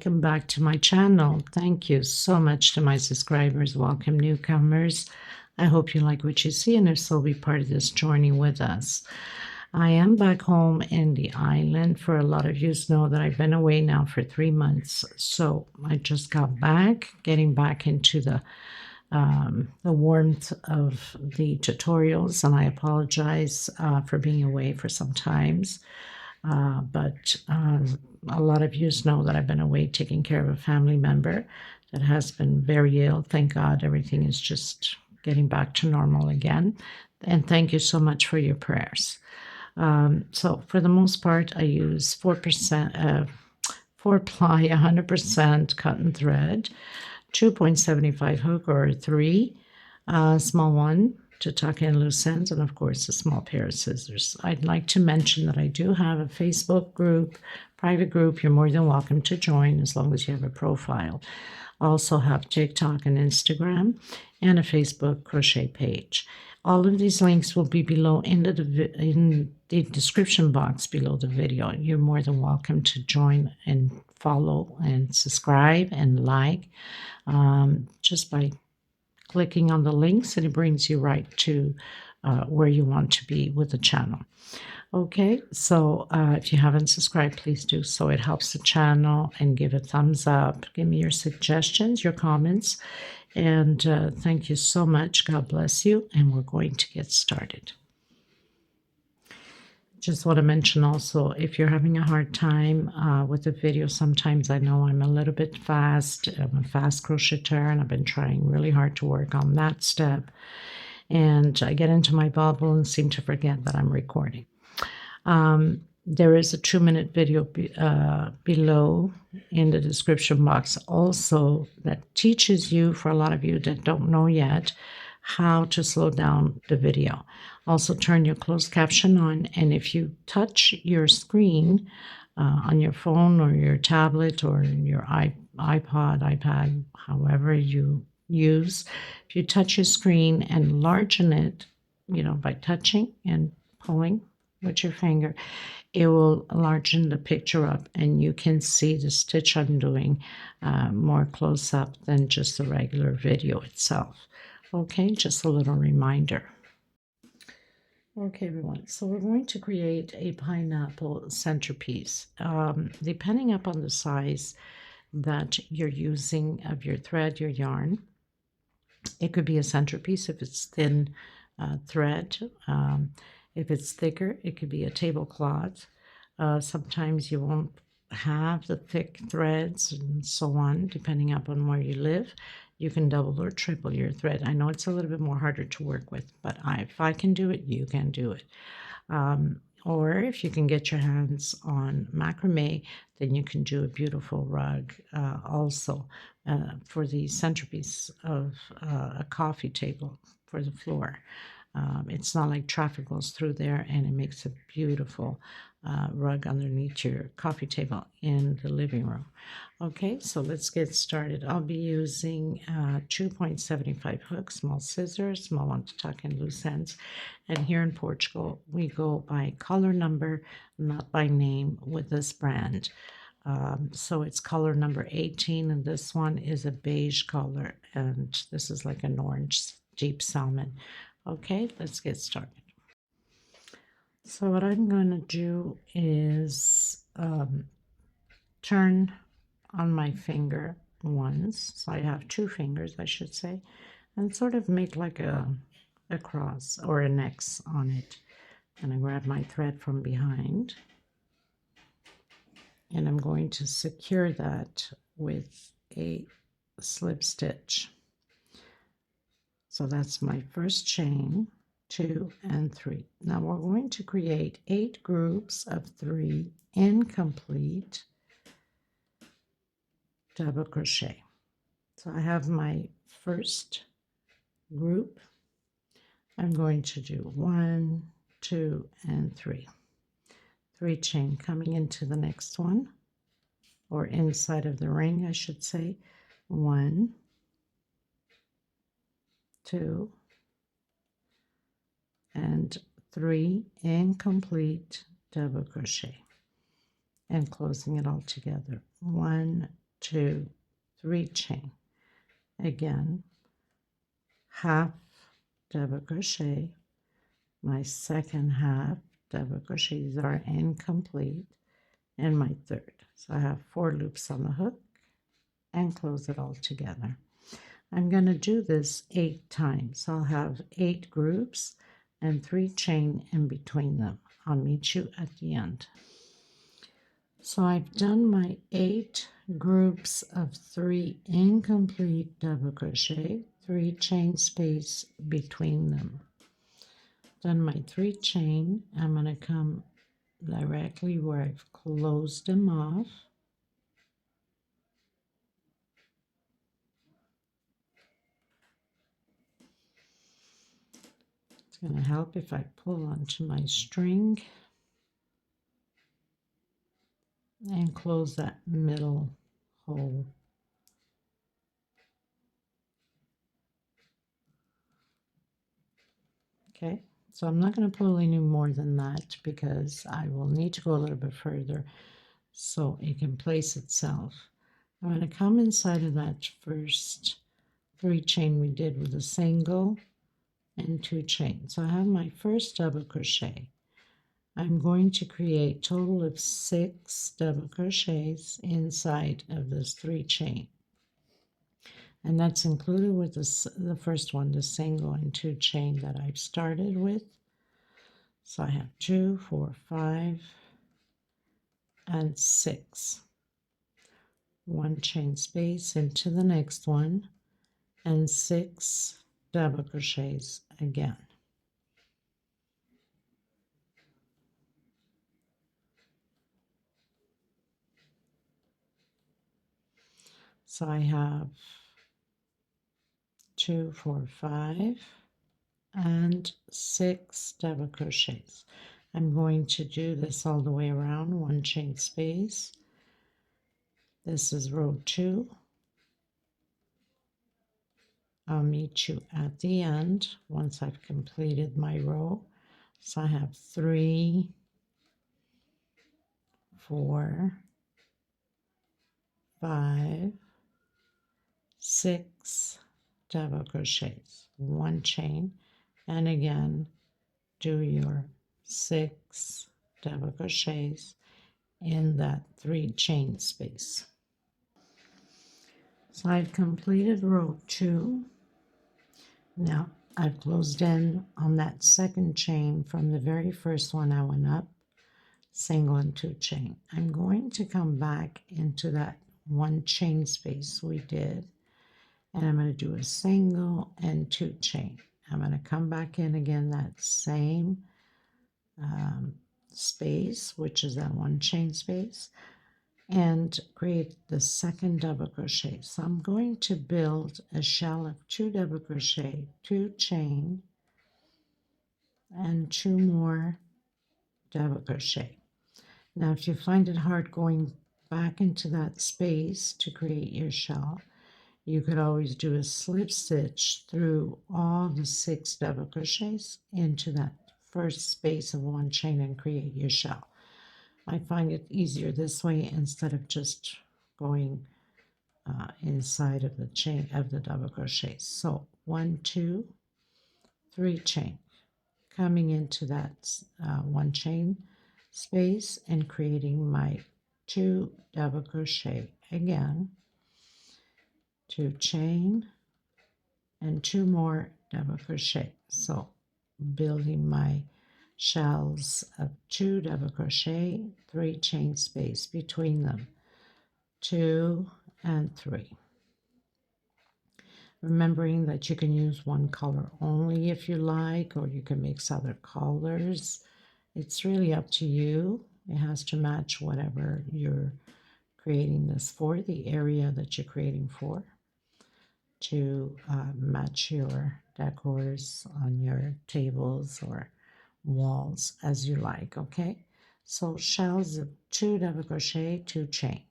welcome back to my channel. Thank you so much to my subscribers. Welcome newcomers. I hope you like what you see, and if so, be part of this journey with us. I am back home in the island. For a lot of you know that I've been away now for 3 months. So I just got back, getting back into the warmth of the tutorials, and I apologize for being away for some times. But a lot of you know that I've been away taking care of a family member that has been very ill. Thank God everything is just getting back to normal again. And thank you so much for your prayers. So for the most part, I use 4%, 4-ply, 100% cotton thread, 2.75 hook or 3, small one to tuck in loose ends, and of course a small pair of scissors. I'd like to mention that I do have a Facebook group, private group. You're more than welcome to join as long as you have a profile. I also have TikTok and Instagram and a Facebook crochet page. All of these links will be below in the description box below the video. You're more than welcome to join and follow and subscribe and like just by clicking on the links, and it brings you right to where you want to be with the channel. Okay, so if you haven't subscribed, please do so. It helps the channel, and give a thumbs up. Give me your suggestions, your comments, and thank you so much. God bless you, and we're going to get started. Just want to mention also, if you're having a hard time with the video, sometimes I know I'm a little bit fast. I'm a fast crocheter, and I've been trying really hard to work on that step. And I get into my bubble and seem to forget that I'm recording. There is a 2-minute video below in the description box also that teaches you, for a lot of you that don't know yet, how to slow down the video. Also turn your closed caption on, and if you touch your screen on your phone or your tablet or your iPad, however you use, if you touch your screen and enlargen it, by touching and pulling with your finger, it will enlarge the picture up, and you can see the stitch I'm doing more close up than just the regular video itself. Okay, just a little reminder. Okay, everyone, so we're going to create a pineapple centerpiece. Depending upon the size that you're using of your thread, your yarn, it could be a centerpiece if it's thin thread. If it's thicker, it could be a tablecloth. Sometimes you won't have the thick threads and so on, depending upon where you live. You can double or triple your thread. I know it's a little bit more harder to work with, but if I can do it, you can do it. Or if you can get your hands on macrame, then you can do a beautiful rug also for the centerpiece of a coffee table for the floor. It's not like traffic goes through there, and it makes a beautiful rug underneath your coffee table in the living room. Okay, so let's get started. I'll be using 2.75 hooks, small scissors, small one to tuck in loose ends. And here in Portugal, we go by color number, not by name, with this brand. So it's color number 18, and this one is a beige color, and this is like an orange deep salmon. Okay, let's get started. So what I'm going to do is turn on my finger once, so I have 2 fingers, I should say, and sort of make like a cross or an X on it. And I grab my thread from behind, and I'm going to secure that with a slip stitch. So that's my first chain, 2 and 3. Now we're going to create 8 groups of 3 incomplete double crochet. So I have my first group. I'm going to do 1, 2, and 3. 3 chain coming into the next one, or inside of the ring, I should say. 1, 2, and 3 incomplete double crochet, and closing it all together. 1, 2, 3 chain. Again, half double crochet, my second half double crochets are incomplete, and my third. So I have 4 loops on the hook and close it all together. I'm going to do this 8 times. I'll have 8 groups and 3 chain in between them. I'll meet you at the end. So I've done my 8 groups of 3 incomplete double crochet, 3 chain space between them. Done my 3 chain. I'm going to come directly where I've closed them off. It's going to help if I pull onto my string and close that middle hole. Okay, so I'm not going to pull any more than that because I will need to go a little bit further so it can place itself. I'm going to come inside of that first 3 chain we did with a single and 2 chains. So I have my first double crochet. I'm going to create a total of 6 double crochets inside of this 3 chain. And that's included with the first one, the single and 2 chain that I've started with. So I have 2, 4, 5, and 6. 1 chain space into the next one, and 6 double crochets again. So I have 2, 4, 5, and 6 double crochets. I'm going to do this all the way around, 1 chain space. This is row 2. I'll meet you at the end once I've completed my row. So I have 3, 4, 5, 6 double crochets, 1 chain, and again do your 6 double crochets in that 3 chain space. So I've completed row 2. Now I've closed in on that second chain from the very first one I went up, single and 2 chain. I'm going to come back into that 1 chain space we did, and I'm going to do a single and 2 chain. I'm going to come back in again that same space, which is that 1 chain space, and create the second double crochet. So I'm going to build a shell of 2 double crochet, 2 chain, and 2 more double crochet. Now if you find it hard going back into that space to create your shell, you could always do a slip stitch through all the 6 double crochets into that first space of 1 chain and create your shell. I find it easier this way instead of just going inside of the chain of the double crochet. So 1, 2, 3 chain, coming into that 1 chain space and creating my 2 double crochet again, 2 chain, and 2 more double crochet. So building my shells of 2 double crochet, 3 chain space between them, 2 and 3. Remembering that you can use one color only if you like, or you can mix other colors. It's really up to you. It has to match whatever you're creating this for, the area that you're creating for, to match your decors on your tables or walls as you like. Okay, so shells of 2 double crochet, 2 chain,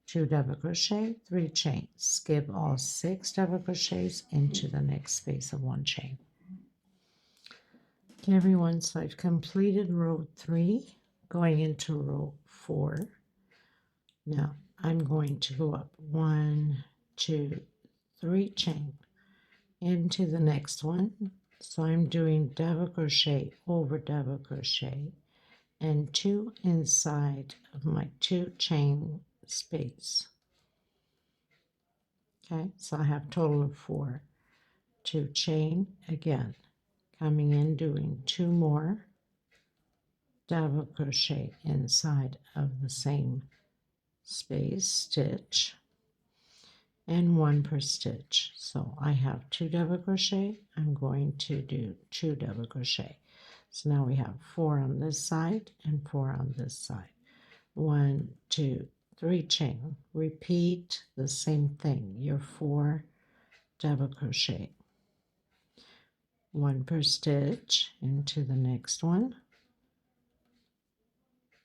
2 double crochet, 3 chain, skip all 6 double crochets into the next space of 1 chain. Okay everyone, so I've completed row 3, going into row 4. Now I'm going to go up 1, 2, 3 chain into the next one. So I'm doing double crochet over double crochet and 2 inside of my 2 chain space. Okay, so I have a total of 4. 2 chain again, coming in, doing 2 more double crochet inside of the same space stitch, and 1 per stitch. So I have 2 double crochet. I'm going to do 2 double crochet. So now we have 4 on this side and 4 on this side. 1, 2, 3 chain. Repeat the same thing, your 4 double crochet, 1 per stitch into the next one,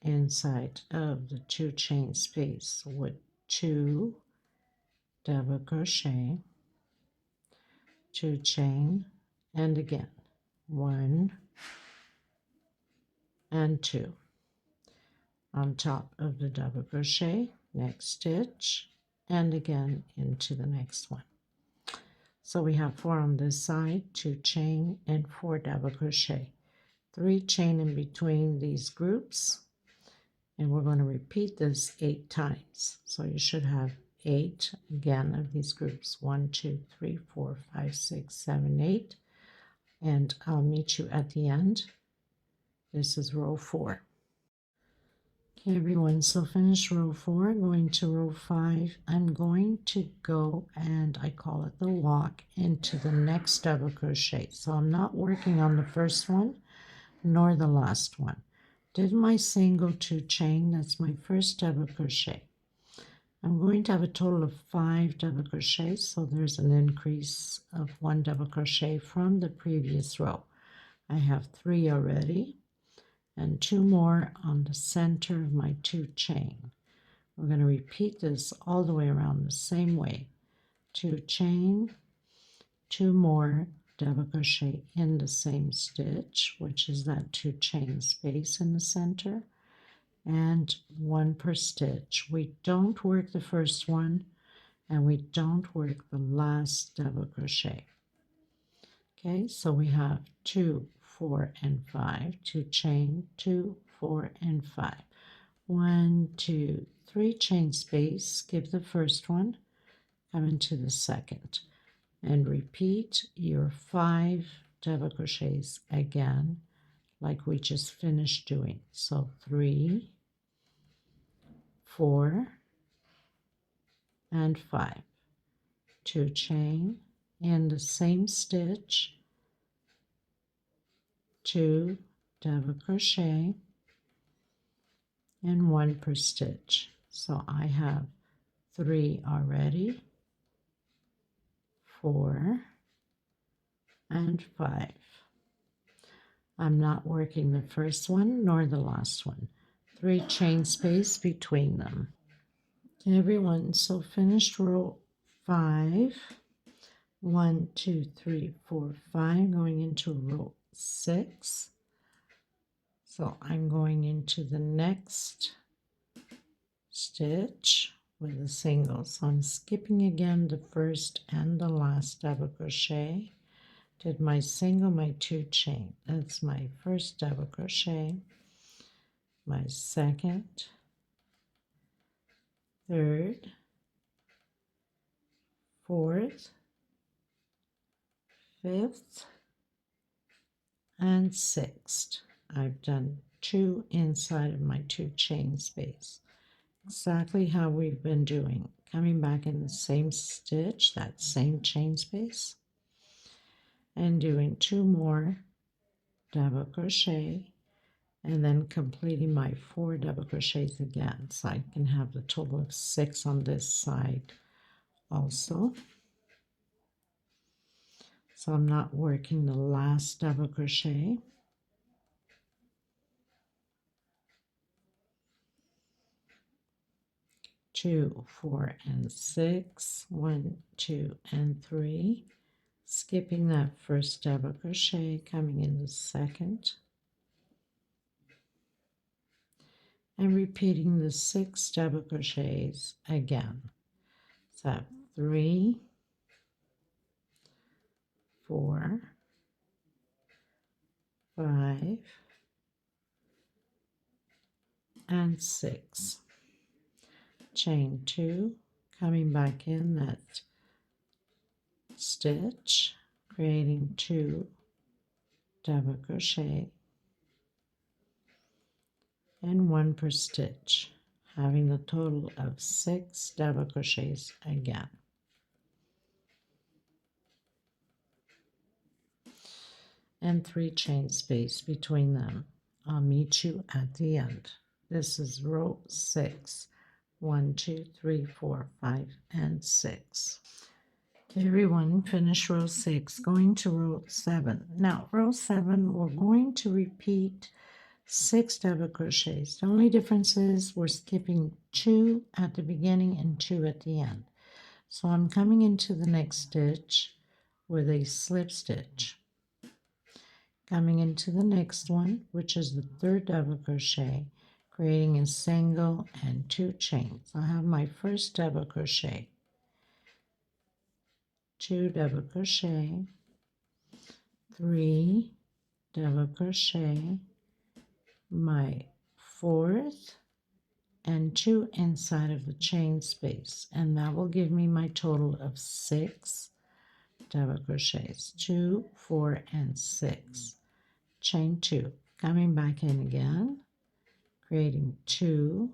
inside of the 2 chain space with 2 double crochet, 2 chain, and again 1 and 2 on top of the double crochet, next stitch, and again into the next one. So we have 4 on this side, 2 chain, and 4 double crochet, 3 chain in between these groups, and we're going to repeat this 8 times. So you should have 8 again of these groups, 1, 2, 3, 4, 5, 6, 7, 8, and I'll meet you at the end. This is row 4. Okay, everyone, so finish row 4, going to row 5. I'm going to go, and I call it the walk, into the next double crochet. So I'm not working on the first one nor the last one. Did my single 2 chain, that's my first double crochet. I'm going to have a total of 5 double crochets, so there's an increase of 1 double crochet from the previous row. I have 3 already, and 2 more on the center of my 2 chain. We're going to repeat this all the way around the same way. 2 chain, 2 more double crochet in the same stitch, which is that 2 chain space in the center, and 1 per stitch. We don't work the first one, and we don't work the last double crochet. Okay, so we have 2, 4, and 5, 2 chain, 2, 4, and 5. 1, 2, 3 chain space, skip the first one, come into the second, and repeat your 5 double crochets again, like we just finished doing. So 3, 4, and 5. 2 chain in the same stitch, 2 double crochet, and 1 per stitch. So I have 3 already, 4, and 5. I'm not working the first one nor the last one. 3 chain space between them. Okay, everyone, so finished row 5. 1, 2, 3, 4, 5, going into row 6. So I'm going into the next stitch with a single. So I'm skipping again the first and the last double crochet. Did my single, my 2 chain. That's my first double crochet, my second, third, fourth, fifth, and sixth. I've done 2 inside of my 2 chain space. Exactly how we've been doing. Coming back in the same stitch, that same chain space, and doing 2 more double crochet, and then completing my 4 double crochets again, so I can have the total of 6 on this side also. So I'm not working the last double crochet. Two, 4, and 6, 1, 2, and 3, skipping that first double crochet, coming in the second, and repeating the 6 double crochets again. So I have 3, 4, 5, and 6. Chain 2, coming back in that stitch, creating 2 double crochet and 1 per stitch, having a total of 6 double crochets again. And 3 chain space between them. I'll meet you at the end. This is row 6. 1, 2, 3, 4, 5, and 6. Everyone, finish row 6, going to row 7. Now, row 7, we're going to repeat 6 double crochets. The only difference is we're skipping 2 at the beginning and 2 at the end. So I'm coming into the next stitch with a slip stitch. Coming into the next one, which is the 3rd double crochet, creating a single and 2 chains. I have my first double crochet, 2 double crochet, 3 double crochet, my 4th, and 2 inside of the chain space, and that will give me my total of 6 double crochets, 2, 4, and 6. Chain 2, coming back in again, creating 2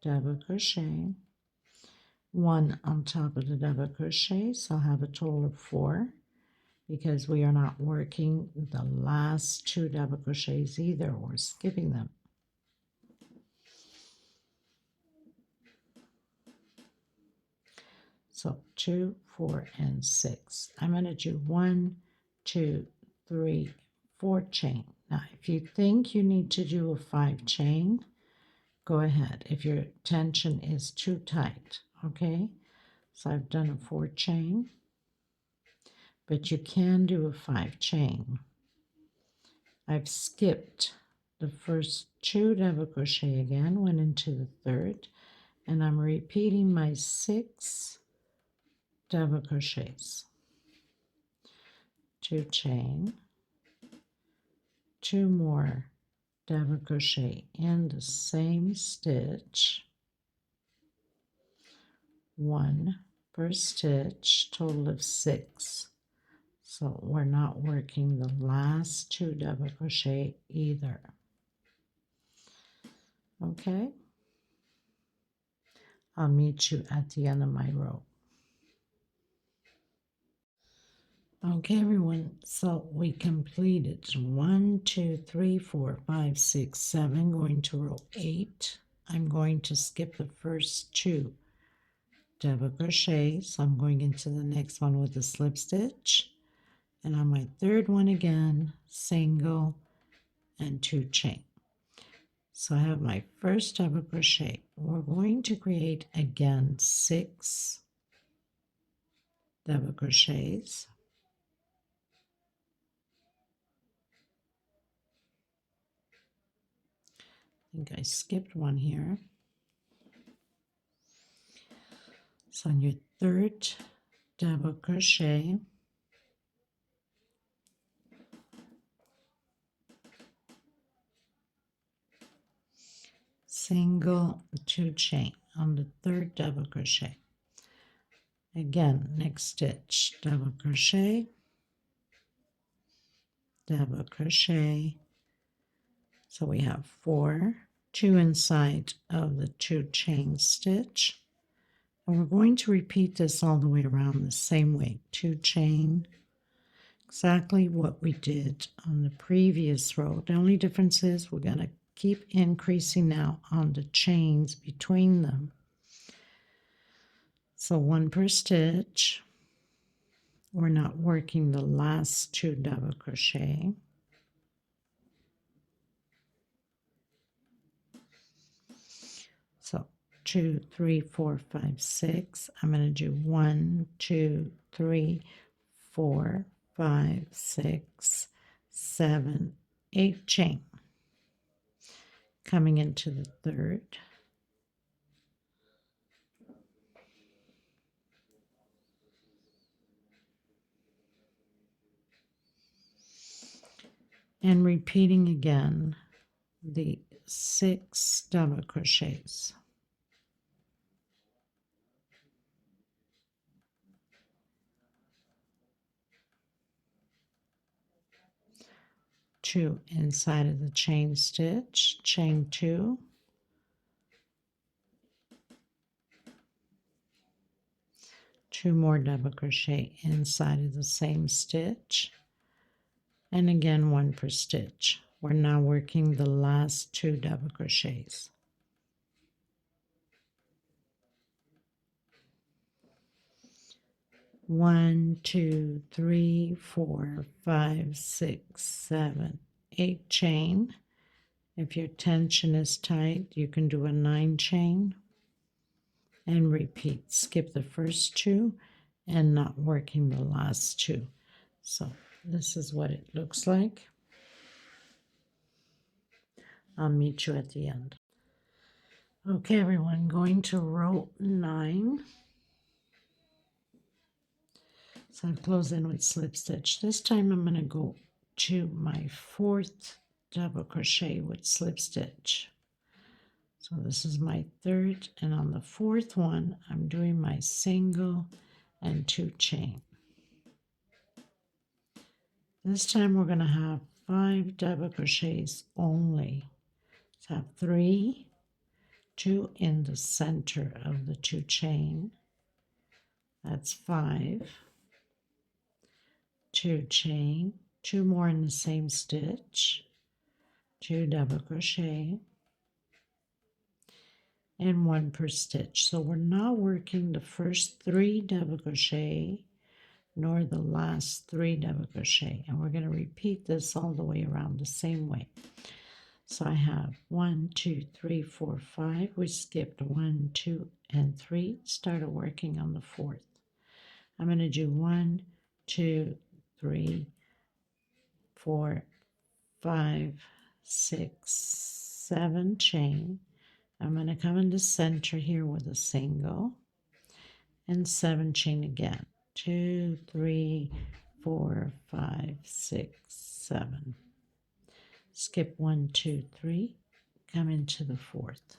double crochet, 1 on top of the double crochet, so I'll have a total of 4, because we are not working the last 2 double crochets either, we're skipping them. So 2, 4, and 6. I'm going to do 1, 2, 3, 4 chain. Now, if you think you need to do a 5 chain, go ahead. If your tension is too tight, okay? So I've done a 4 chain, but you can do a 5 chain. I've skipped the first 2 double crochet again, went into the 3rd, and I'm repeating my 6 double crochets. 2 chain, 2 more double crochet in the same stitch, 1 per stitch, total of 6. So we're not working the last 2 double crochet either. Okay? I'll meet you at the end of my row. Okay, everyone, so we completed 1, 2, 3, 4, 5, 6, 7, going to row 8. I'm going to skip the first 2 double crochets. So I'm going into the next one with a slip stitch, and on my 3rd one again, single and 2 chain. So I have my first double crochet. We're going to create again 6 double crochets. I think I skipped one here. So on your 3rd double crochet, single 2 chain on the 3rd double crochet. Again, next stitch, double crochet, double crochet. So we have 4, 2 inside of the 2 chain stitch. And we're going to repeat this all the way around the same way. 2 chain, exactly what we did on the previous row. The only difference is we're going to keep increasing now on the chains between them. So 1 per stitch. We're not working the last 2 double crochet. So 2, 3, 4, 5, 6. I'm going to do 1, 2, 3, 4, 5, 6, 7, 8 chain. coming into the third, and repeating again the 6 double crochets. Two inside of the chain stitch, chain 2, two more double crochet inside of the same stitch, and again 1 per stitch. We're now working the last 2 double crochets. One, two, three, 4, 5, 6, 7, 8 chain. If your tension is tight, you can do a 9 chain and repeat. Skip the first 2 and not working the last 2. So this is what it looks like. I'll meet you at the end. Okay, everyone, going to row 9. So I've closed in with slip stitch. This time I'm going to go to my 4th double crochet with slip stitch. So this is my 3rd, and on the 4th one I'm doing my single and 2 chain. This time we're going to have 5 double crochets only. So have 3, 2 in the center of the 2 chain. That's 5. 2 chain, 2 more in the same stitch, 2 double crochet, and 1 per stitch. So we're not working the first 3 double crochet nor the last 3 double crochet, and we're going to repeat this all the way around the same way. So I have 1, 2, 3, 4, 5. We skipped 1, 2, and 3. Started working on the 4th. I'm going to do 1, 2, 3, 4, 5, 6, 7 chain. I'm going to come in the center here with a single and 7 chain again. 2, 3, 4, 5, 6, 7. Skip 1, 2, 3, come into the 4th,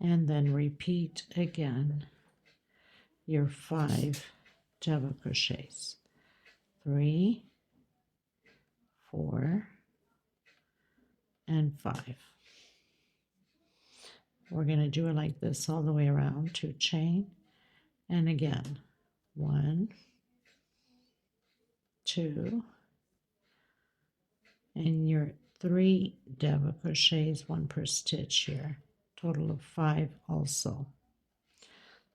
and then repeat again your 5 double crochets. 3, 4, and 5. We're going to do it like this all the way around. 2 chain, and again 1, 2, and your 3 double crochets, 1 per stitch here, total of 5 also.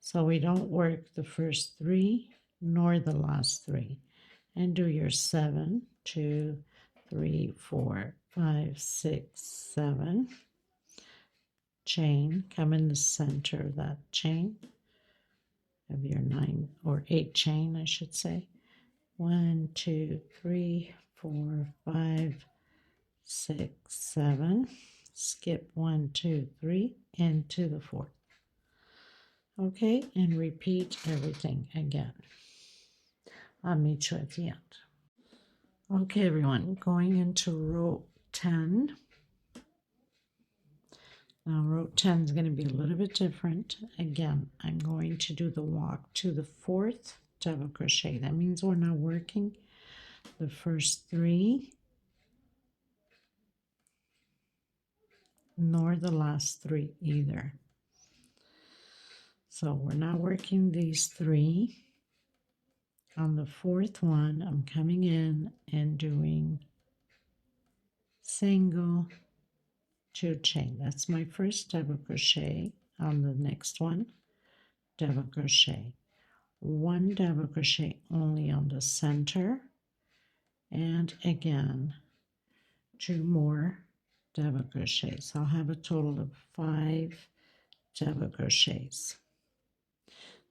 So we don't work the first 3 nor the last 3, and do your 7, 2, 3, 4, 5, 6, 7 chain. Come in the center of that chain of your 9 or 8 chain, I should say. 1, 2, 3, 4, 5, 6, 7. Skip 1, 2, 3 into the 4th. Okay, and repeat everything again. I'll meet you at the end. Okay, everyone, going into row 10. Now row 10 is going to be a little bit different. Again, I'm going to do the walk to the 4th double crochet. That means we're not working the first 3 nor the last 3 either. So we're not working these 3. On the 4th one, I'm coming in and doing single, 2 chain. That's my first double crochet. On the next one, double crochet. 1 double crochet only on the center, and again 2 more double crochets. I'll have a total of 5 double crochets.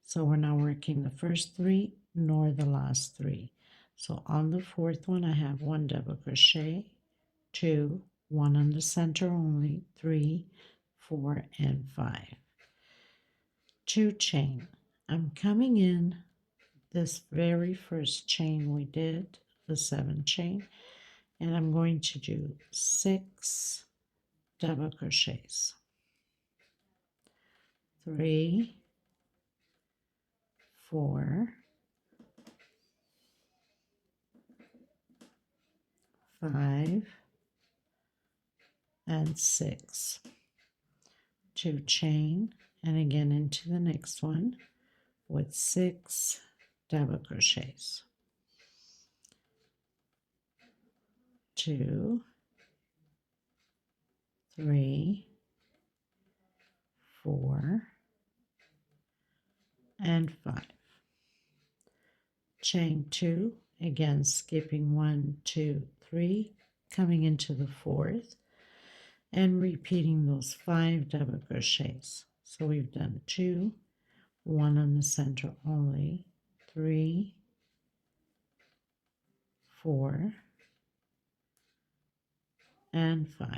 So we're not working the first 3 nor the last 3. So on the 4th one I have 1 double crochet, 2, 1 on the center only, 3, 4, and 5. 2 chain. I'm coming in this very first chain we did, the 7 chain, and I'm going to do 6 double crochets. 3, 4, 5, and 6. 2 chain, and again into the next one with 6 double crochets. 2, 3, 4, and 5. Chain 2, again skipping 1, 2, 3, coming into the 4th, and repeating those 5 double crochets. So we've done 2, 1 on the center only, 3, 4, and 5.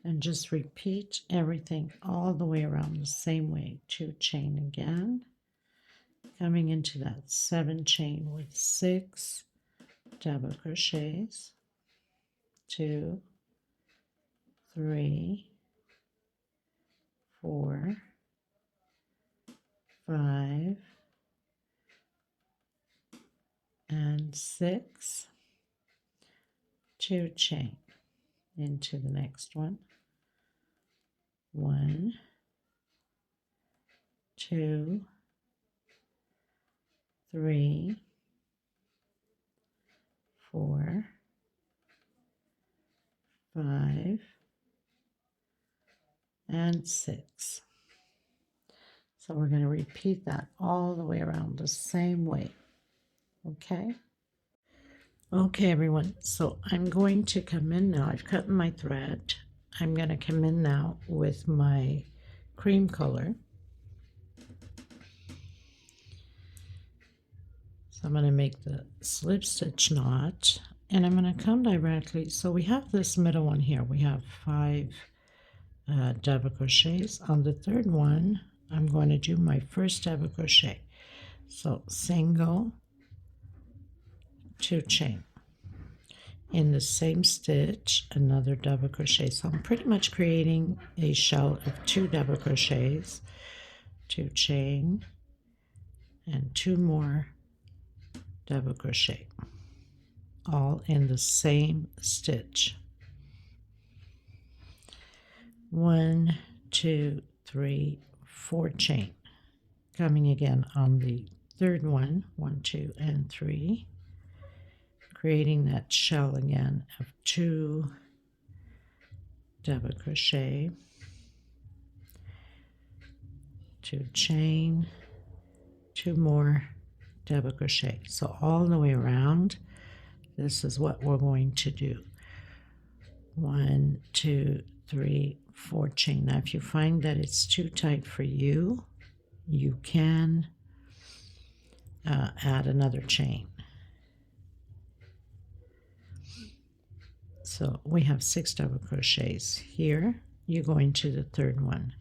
And just repeat everything all the way around the same way. 2 chain again, coming into that 7 chain with 6 double crochets, 2, 3, 4, 5, and 6. 2 chain into the next one. 1, 2, 3, 4, 5, and 6. So we're going to repeat that all the way around the same way. Okay? Okay, everyone. So I'm going to come in now. I've cut my thread. I'm going to come in now with my cream color. So I'm going to make the slip stitch knot, and I'm going to come directly. So we have this middle one here. We have 5 double crochets. On the third one, I'm going to do my first double crochet. So single, 2 chain. In the same stitch, another double crochet. So I'm pretty much creating a shell of 2 double crochets, 2 chain, and 2 more double crochet, all in the same stitch. 1, 2, 3, 4 chain. Coming again on the third one, 1, 2, and 3. Creating that shell again of 2 double crochet, 2 chain, 2 more double crochet. So all the way around, this is what we're going to do. 1, 2, 3, 4 chain. Now if you find that it's too tight for you, you can add another chain. So we have 6 double crochets here. You go into the third one,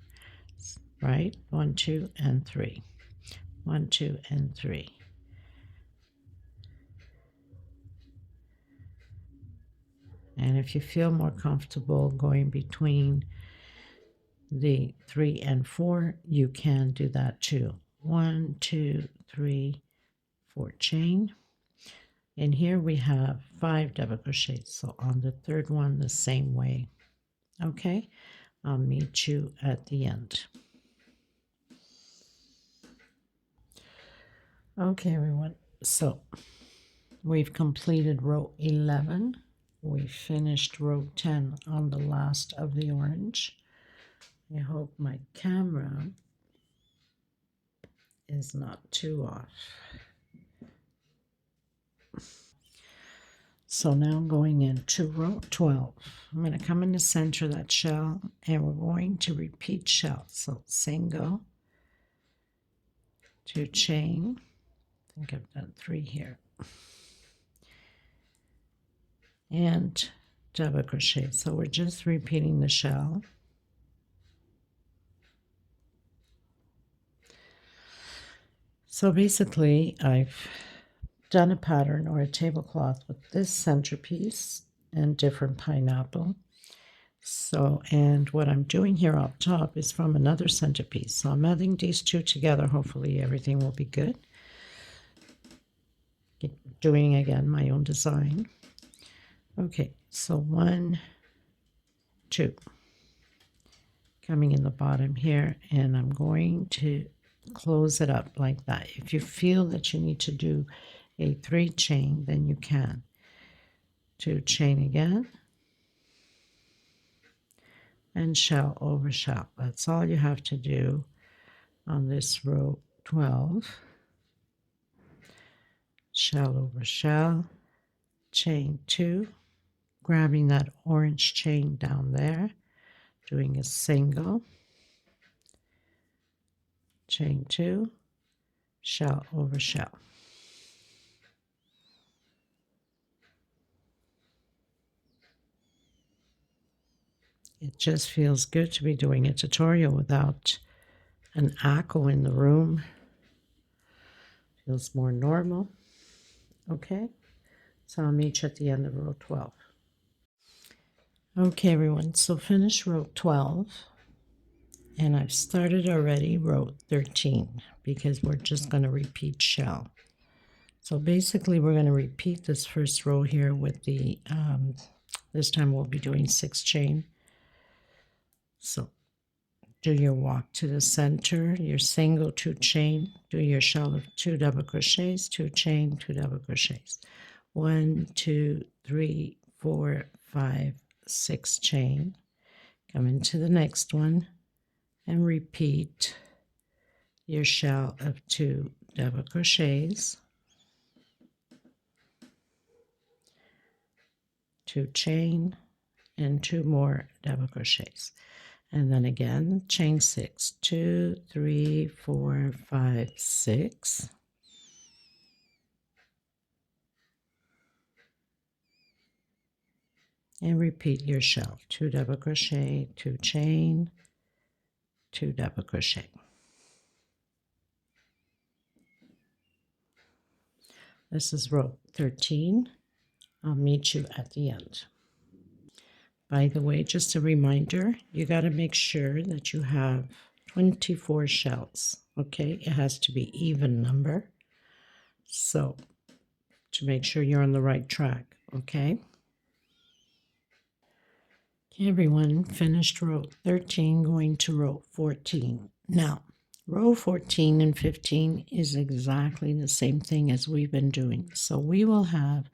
right? 1, 2, and 3. 1, 2, and 3. And if you feel more comfortable going between the 3 and 4, you can do that too. 1, 2, 3, 4 chain. And here we have 5 double crochets. So on the third one, the same way. Okay, I'll meet you at the end. Okay, everyone. So we've completed row 11. We finished row 10 on the last of the orange. I hope my camera is not too off. So now going into row 12, I'm going to come in the center of that shell, and we're going to repeat shell. So single, 2 chain, I think I've done 3 here, and double crochet. So we're just repeating the shell. So basically I've done a pattern or a tablecloth with this centerpiece and different pineapple. So, and what I'm doing here up top is from another centerpiece. So I'm adding these two together. Hopefully everything will be good. Doing again my own design. Okay, so 1, 2. Coming in the bottom here, and I'm going to close it up like that. If you feel that you need to do a 3 chain, then you can. 2 chain again, and shell over shell. That's all you have to do on this row 12. Shell over shell, chain 2, grabbing that orange chain down there, doing a single, chain 2, shell over shell. It just feels good to be doing a tutorial without an echo in the room. Feels more normal. Okay, so I'll meet you at the end of row 12. Okay, everyone, so finish row 12. And I've started already row 13 because we're just going to repeat shell. So basically we're going to repeat this first row here with the, this time we'll be doing 6 chain. So do your walk to the center, your single 2 chain, do your shell of 2 double crochets, 2 chain, 2 double crochets. 1, 2, 3, 4, 5, 6 chain. Come into the next one and repeat your shell of 2 double crochets, 2 chain, and 2 more double crochets. And then again, chain 6, 2, 3, 4, 5, 6. And repeat your shell, 2 double crochet, 2 chain, 2 double crochet. This is row 13. I'll meet you at the end. By the way, just a reminder, you got to make sure that you have 24 shells, okay? It has to be even number. So, to make sure you're on the right track, okay? Okay, everyone, finished row 13, going to row 14. Now, row 14 and 15 is exactly the same thing as we've been doing. So we will have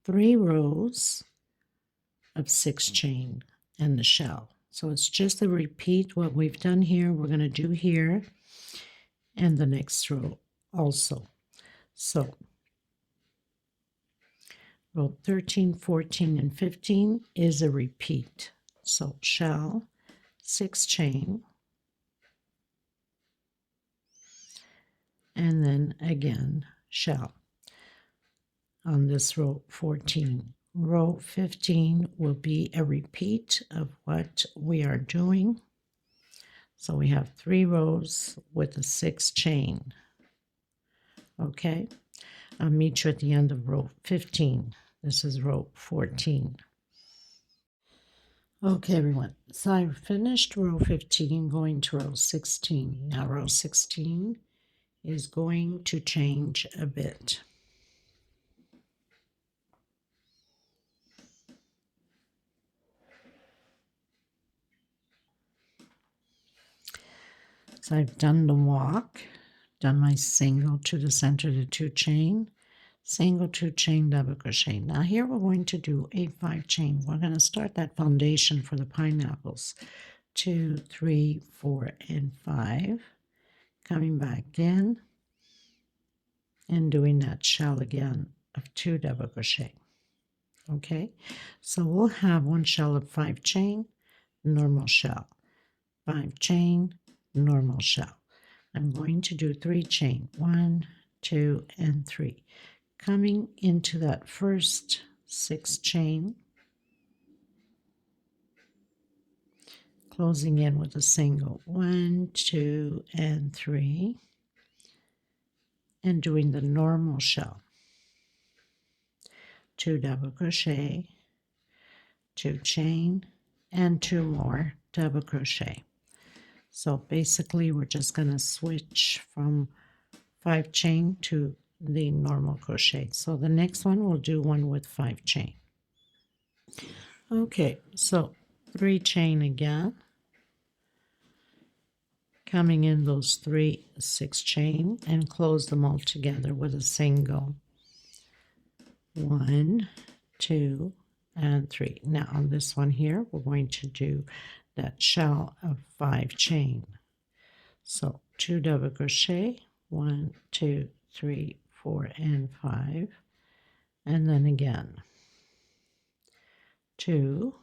3 rows of 6 chain and the shell. So it's just a repeat what we've done here. We're going to do here and the next row also. So row 13, 14, and 15 is a repeat. So shell, 6 chain, and then again shell on this row 14. Row 15 will be a repeat of what we are doing. So we have 3 rows with a 6 chain. Okay, I'll meet you at the end of row 15. This is row 14. Okay, everyone, so I've finished row 15, going to row 16. Now row 16 is going to change a bit. So I've done the walk, done my single to the center, the 2 chain, single 2 chain, double crochet. Now here we're going to do a 5 chain. We're going to start that foundation for the pineapples. 2, 3, 4, and 5. Coming back in and doing that shell again of 2 double crochet. Okay, so we'll have 1 shell of 5 chain, normal shell, 5 chain, normal shell. I'm going to do 3 chain, 1, 2, and 3. Coming into that first 6 chain, closing in with a single 1, 2, and 3, and doing the normal shell. 2 double crochet, 2 chain, and 2 more double crochet. So basically we're just going to switch from 5 chain to the normal crochet. So the next one we'll do one with 5 chain. Okay, so 3 chain again, coming in those 3 6 chain, and close them all together with a single 1, 2, and 3. Now on this one here we're going to do that shell of 5 chain. So 2 double crochet, 1, 2, 3, 4, and 5, and then again 2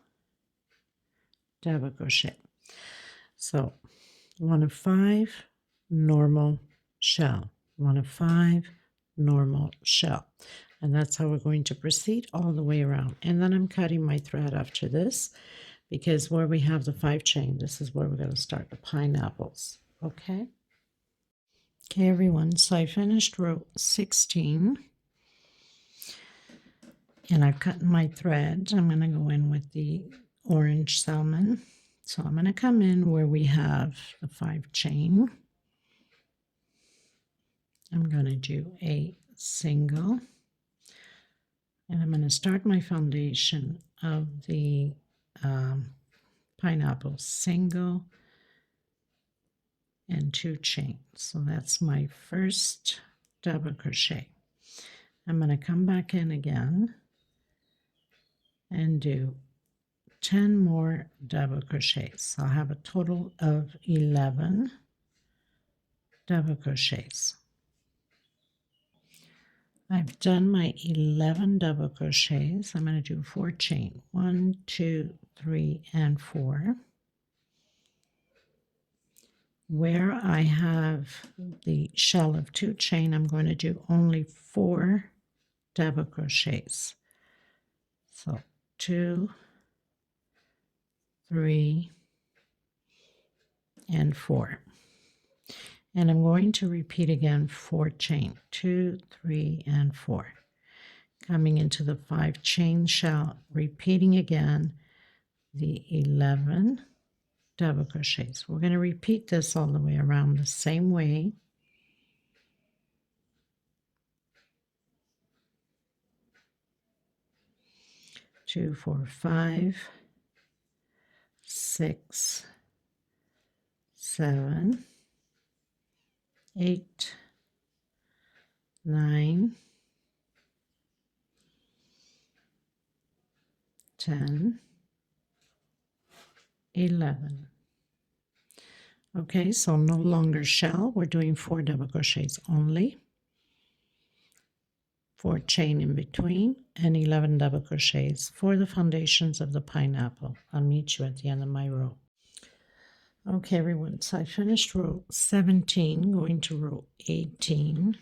double crochet. So 1 of 5 normal shell, 1 of 5 normal shell, and that's how we're going to proceed all the way around. And then I'm cutting my thread after this, because where we have the 5 chain, this is where we're going to start the pineapples. Okay everyone, so I finished row 16 and I've cut my thread. I'm going to go in with the orange salmon. So I'm going to come in where we have the 5 chain. I'm going to do a single, and I'm going to start my foundation of the pineapple single and 2 chains. So that's my first double crochet. I'm going to come back in again and do 10 more double crochets. I'll have a total of 11 double crochets. I've done my 11 double crochets. I'm going to do 4 chain. 1, 2, 3, and 4. Where I have the shell of 2 chain, I'm going to do only 4 double crochets. So 2, 3, and 4. And I'm going to repeat again 4 chain, 2, 3, and 4. Coming into the 5 chain shell, repeating again the 11 double crochets. We're going to repeat this all the way around the same way. Two, 4, 5, 6, 7, 8, 9, 10, 11. Okay, so no longer shell. We're doing 4 double crochets only. 4 chain in between and 11 double crochets for the foundations of the pineapple. I'll meet you at the end of my row. Okay, everyone, so I finished row 17, going to row 18.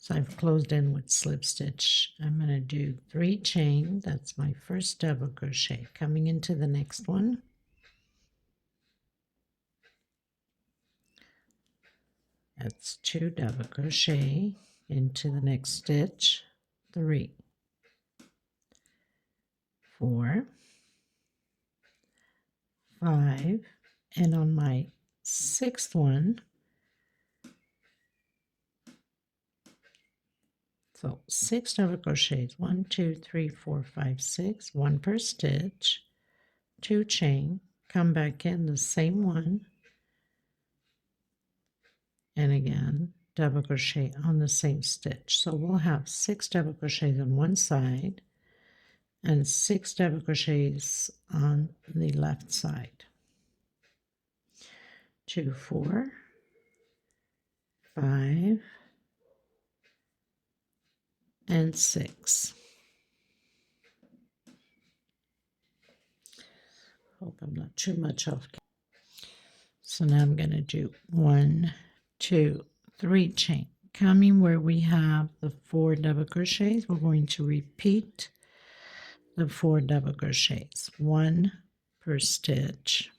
So I've closed in with slip stitch. I'm going to do 3 chain. That's my first double crochet. Coming into the next one, that's 2 double crochet into the next stitch, 3, 4, 5, and on my 6th one, so 6 double crochets, 1, 2, 3, 4, 5, 6, 1 per stitch, 2 chain, come back in the same one, and again double crochet on the same stitch. So we'll have 6 double crochets on one side and 6 double crochets on the left side. 2, 4, 5, and 6. Hope I'm not too much off. So now I'm going to do 1, 2, 3 chain. Coming where we have the 4 double crochets, we're going to repeat the 4 double crochets, 1 per stitch.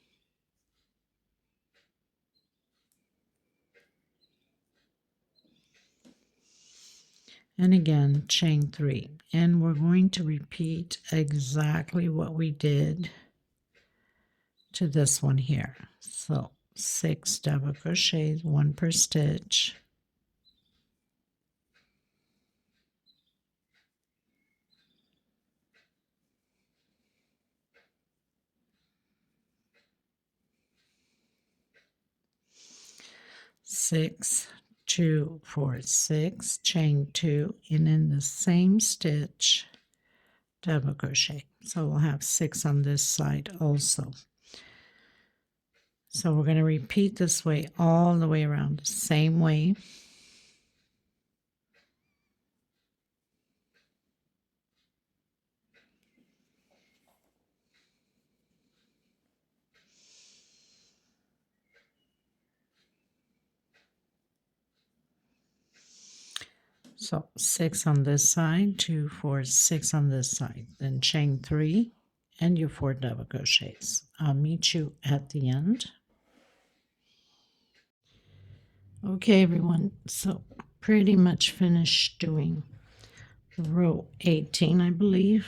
And again, chain 3. And we're going to repeat exactly what we did to this one here. So 6 double crochets, 1 per stitch. Six, 2, 4, 6, chain 2, and in the same stitch, double crochet. So we'll have 6 on this side also. So we're going to repeat this way all the way around, same way. So 6 on this side, 2, 4, 6 on this side, then chain 3 and your 4 double crochets. I'll meet you at the end. Okay, everyone, so pretty much finished doing row 18, I believe.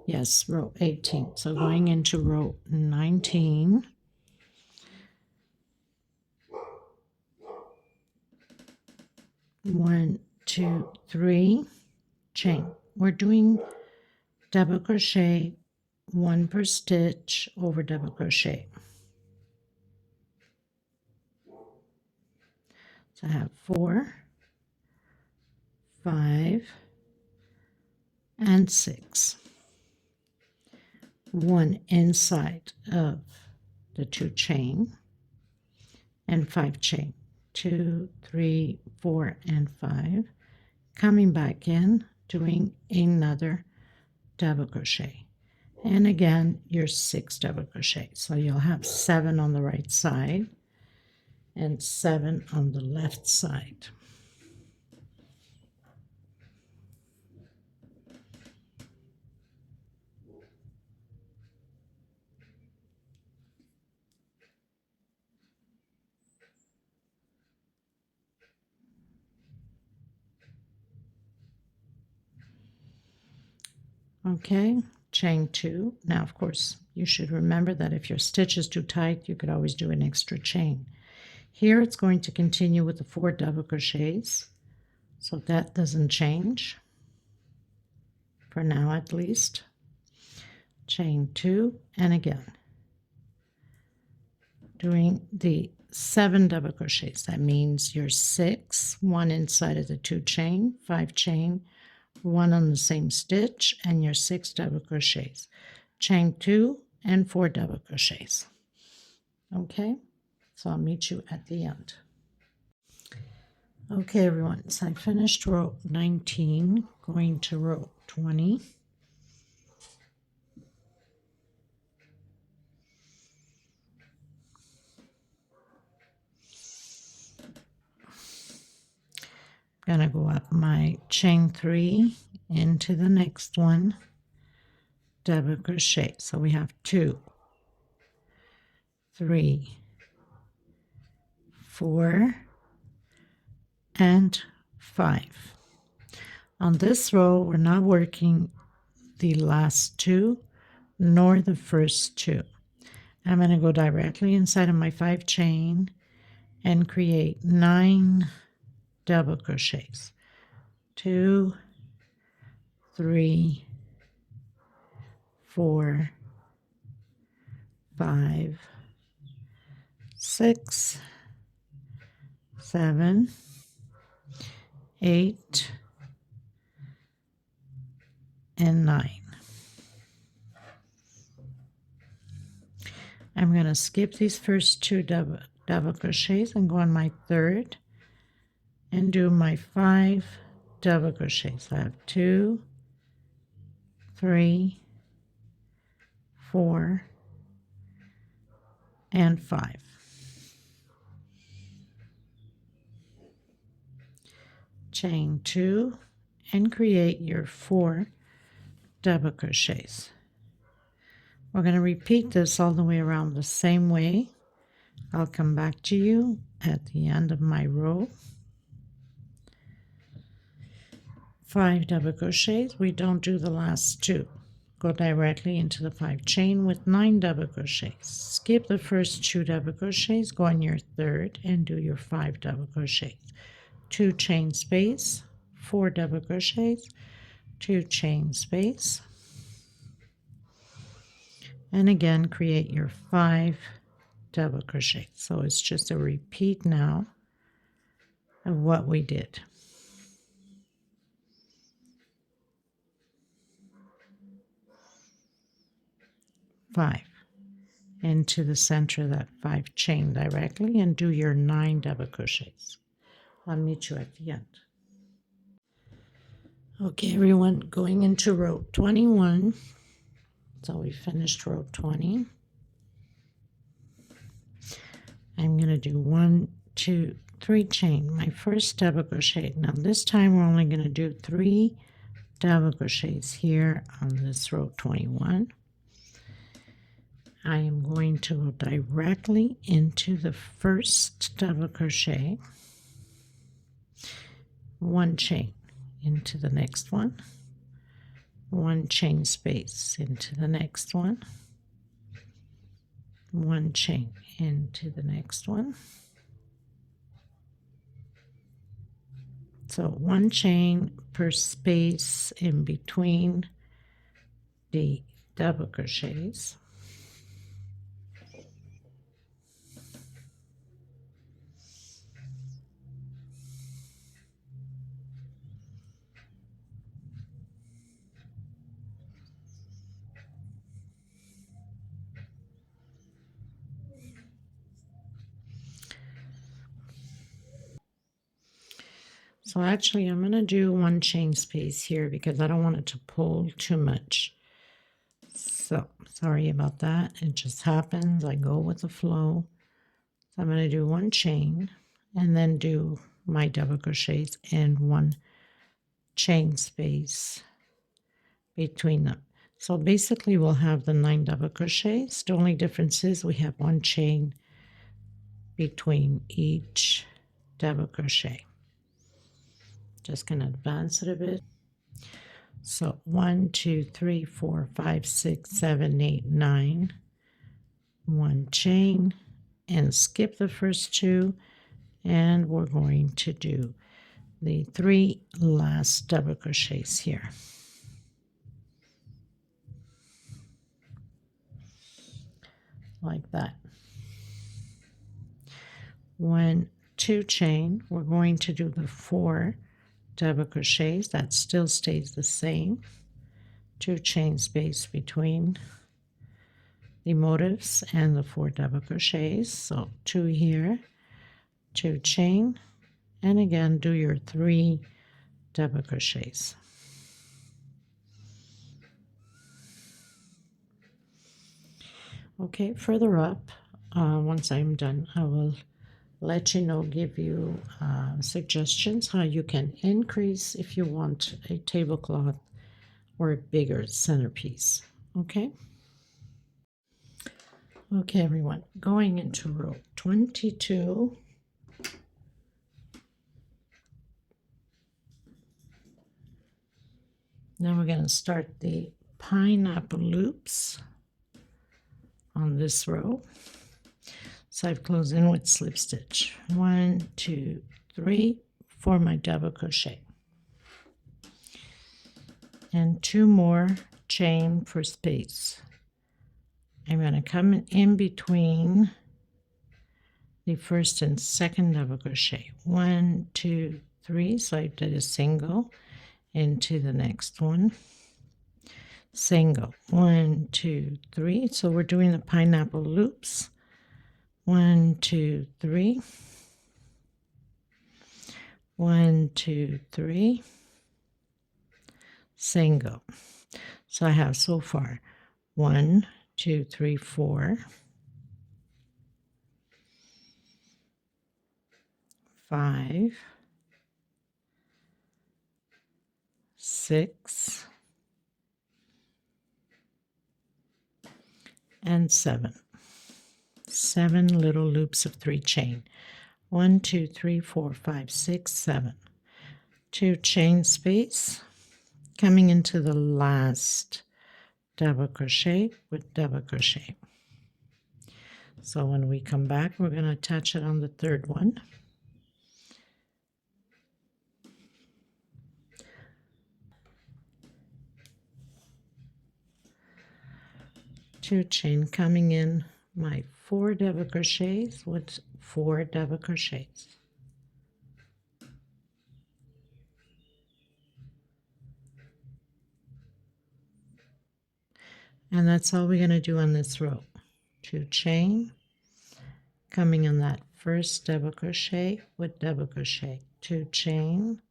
Yes, row 18. So going into row 19. One, 2, 3, chain. We're doing double crochet, 1 per stitch over double crochet. So I have 4, 5, and 6. 1 inside of the 2 chain and 5 chain. 2, 3, 4, and 5. Coming back in, doing another double crochet. And again, your 6 double crochet. So you'll have 7 on the right side and 7 on the left side. Okay, chain 2. Now, of course, you should remember that if your stitch is too tight, you could always do an extra chain. Here it's going to continue with the 4 double crochets, so that doesn't change, for now at least. Chain 2, and again, doing the 7 double crochets. That means your 6, 1 inside of the 2 chain, 5 chain, 1 on the same stitch, and your 6 double crochets. Chain 2 and 4 double crochets. Okay, so I'll meet you at the end. Okay, everyone, so I finished row 19, going to row 20. I'm going to go up my chain 3 into the next one, double crochet. So we have 2, 3, 4, and 5. On this row, we're not working the last 2 nor the first 2. I'm going to go directly inside of my 5 chain and create 9 double crochets. 2, 3, 4, 5, 6, 7, 8, and 9. I'm going to skip these first 2 double crochets and go on my 3rd and do my 5 double crochets. I have 2, 3, 4, and 5. chain 2, and create your 4 double crochets. We're going to repeat this all the way around the same way. I'll come back to you at the end of my row. 5 double crochets. We don't do the last 2. Go directly into the 5 chain with 9 double crochets. Skip the first 2 double crochets, go on your 3rd and do your 5 double crochets. 2 chain space, 4 double crochets, 2 chain space, and again create your 5 double crochets. So it's just a repeat now of what we did. Five into the center of that 5 chain directly and do your 9 double crochets. I'll meet you at the end. Okay, everyone, going into row 21. So we finished row 20. I'm going to do 1, 2, 3 chain, my first double crochet. Now this time we're only going to do 3 double crochets here on this row 21. I am going to go directly into the first double crochet, 1 chain into the next one, 1 chain space into the next one, 1 chain into the next one. So 1 chain per space in between the double crochets. So actually I'm going to do 1 chain space here because I don't want it to pull too much. So sorry about that. It just happens. I go with the flow. So I'm going to do 1 chain and then do my double crochets and 1 chain space between them. So basically we'll have the 9 double crochets. The only difference is we have 1 chain between each double crochet. Just going to advance it a bit. So 1, 2, 3, 4, 5, 6, 7, 8, 9. 1 chain and skip the first 2, and we're going to do the 3 last double crochets here. Like that. 1, 2 chain. We're going to do the 4 double crochets. That still stays the same. 2 chain space between the motifs and the 4 double crochets. So 2 here, 2 chain, and again do your 3 double crochets. Okay, further up, once I'm done, I will let you know, give you suggestions how you can increase if you want a tablecloth or a bigger centerpiece. Okay? Okay, everyone, going into row 22. Now we're going to start the pineapple loops on this row. So I've closed in with slip stitch. 1, 2, 3 for my double crochet. And 2 more chain for space. I'm going to come in between the first and second double crochet. 1, 2, 3. So I did a single into the next one. Single. 1, 2, 3. So we're doing the pineapple loops. 1, 2, 3. 1, 2, 3. Single. So I have so far 1, 2, 3, 4, 5, 6 and 7. 7 little loops of 3 chain. 1, 2, 3, 4, 5, 6, 7. 2 chain space, coming into the last double crochet with double crochet. So when we come back, we're going to attach it on the third one. Two chain, coming in my 4 double crochets with 4 double crochets. And that's all we're going to do on this row. 2 chain, coming in that first double crochet with double crochet. 2 chain,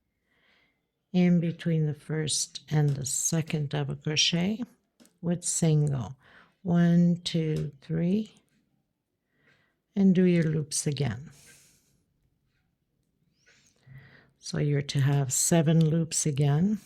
in between the first and the second double crochet with single. 1, 2, 3, and do your loops again. So you're to have 7 loops again.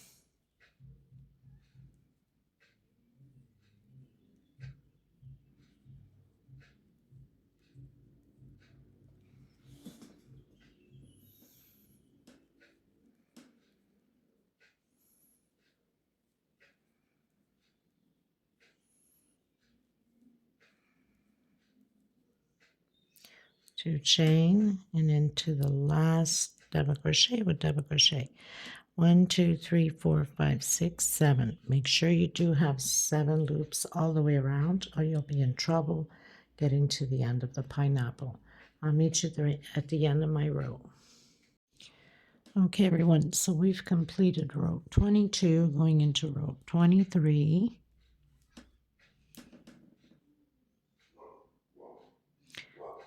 Two chain and into the last double crochet with double crochet. 1, 2, 3, 4, 5, 6, 7. Make sure you do have 7 loops all the way around, or you'll be in trouble getting to the end of the pineapple. I'll meet you at the end of my row. Okay, everyone, so we've completed row 22, going into row 23.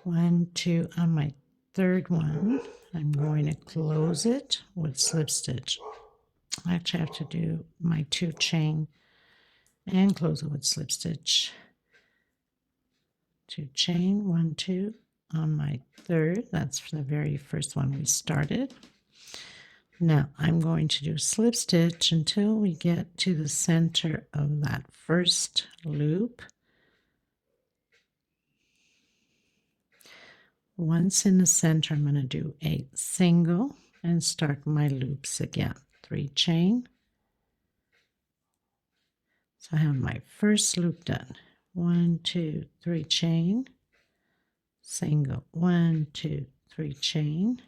One, two, on my third one, I'm going to close it with slip stitch. I actually have to do my 2 chain and close it with slip stitch. 2 chain, 1, 2 on my third. That's the very first one we started. Now I'm going to do slip stitch until we get to the center of that first loop. Once in the center, I'm going to do a single and start my loops again. 3 chain. So I have my first loop done. 1, 2, 3 chain, single. 1, 2, 3 chain,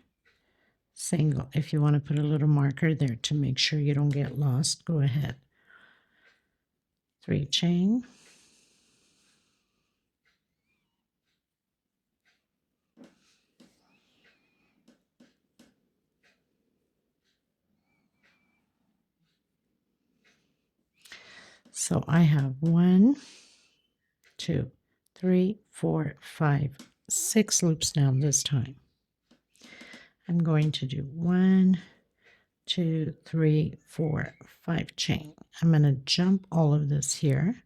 single. If you want to put a little marker there to make sure you don't get lost, go ahead. 3 chain. So I have 1, 2, 3, 4, 5, 6 loops down this time. I'm going to do 1, 2, 3, 4, 5 chain. I'm going to jump all of this here,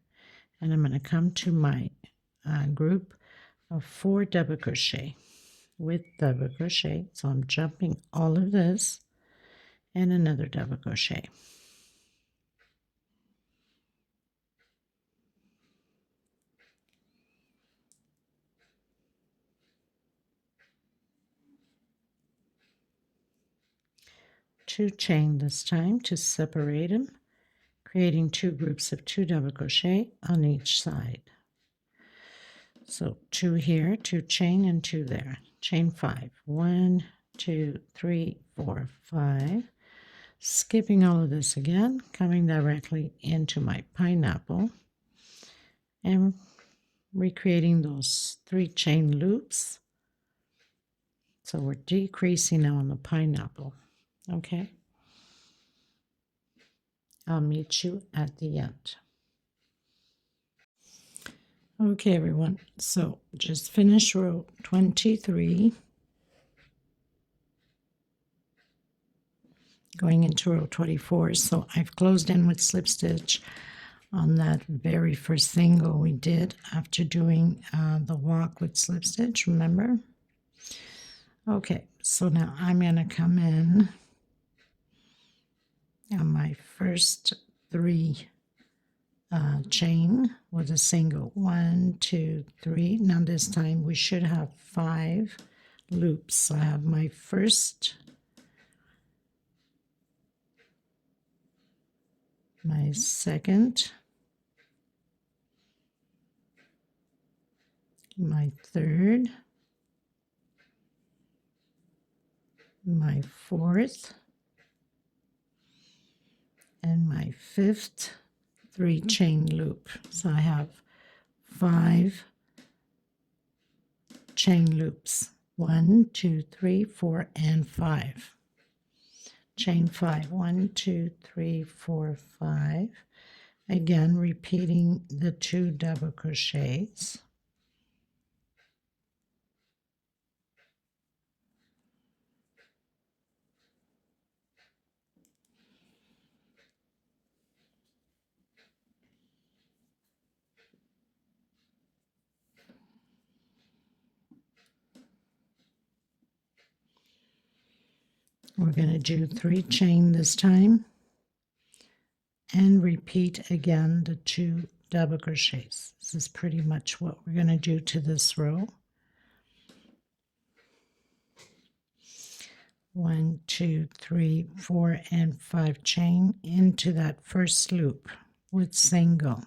and I'm going to come to my group of 4 double crochet with double crochet. So I'm jumping all of this and another double crochet. Two chain this time to separate them, creating 2 groups of 2 double crochet on each side. So 2 here, 2 chain, and 2 there. Chain 5. 1, 2, 3, 4, 5. Skipping all of this again, coming directly into my pineapple and recreating those 3 chain loops. So we're decreasing now on the pineapple. Okay, I'll meet you at the end. Okay, everyone, so just finish row 23, going into row 24. So I've closed in with slip stitch on that very first single we did after doing the walk with slip stitch, remember? Okay, so now I'm going to come in on my first 3 chain with a single 1, 2, 3. Now this time we should have 5 loops. So I have my first, my second, my third, my fourth, and my fifth 3 chain loop. So I have 5 chain loops. 1, 2, 3, 4, and 5. Chain 5. 1, 2, 3, 4, 5. Again, repeating the 2 double crochets. We're going to do 3 chain this time and repeat again the 2 double crochets. This is pretty much what we're going to do to this row. 1, 2, 3, 4, and 5 chain into that first loop with single.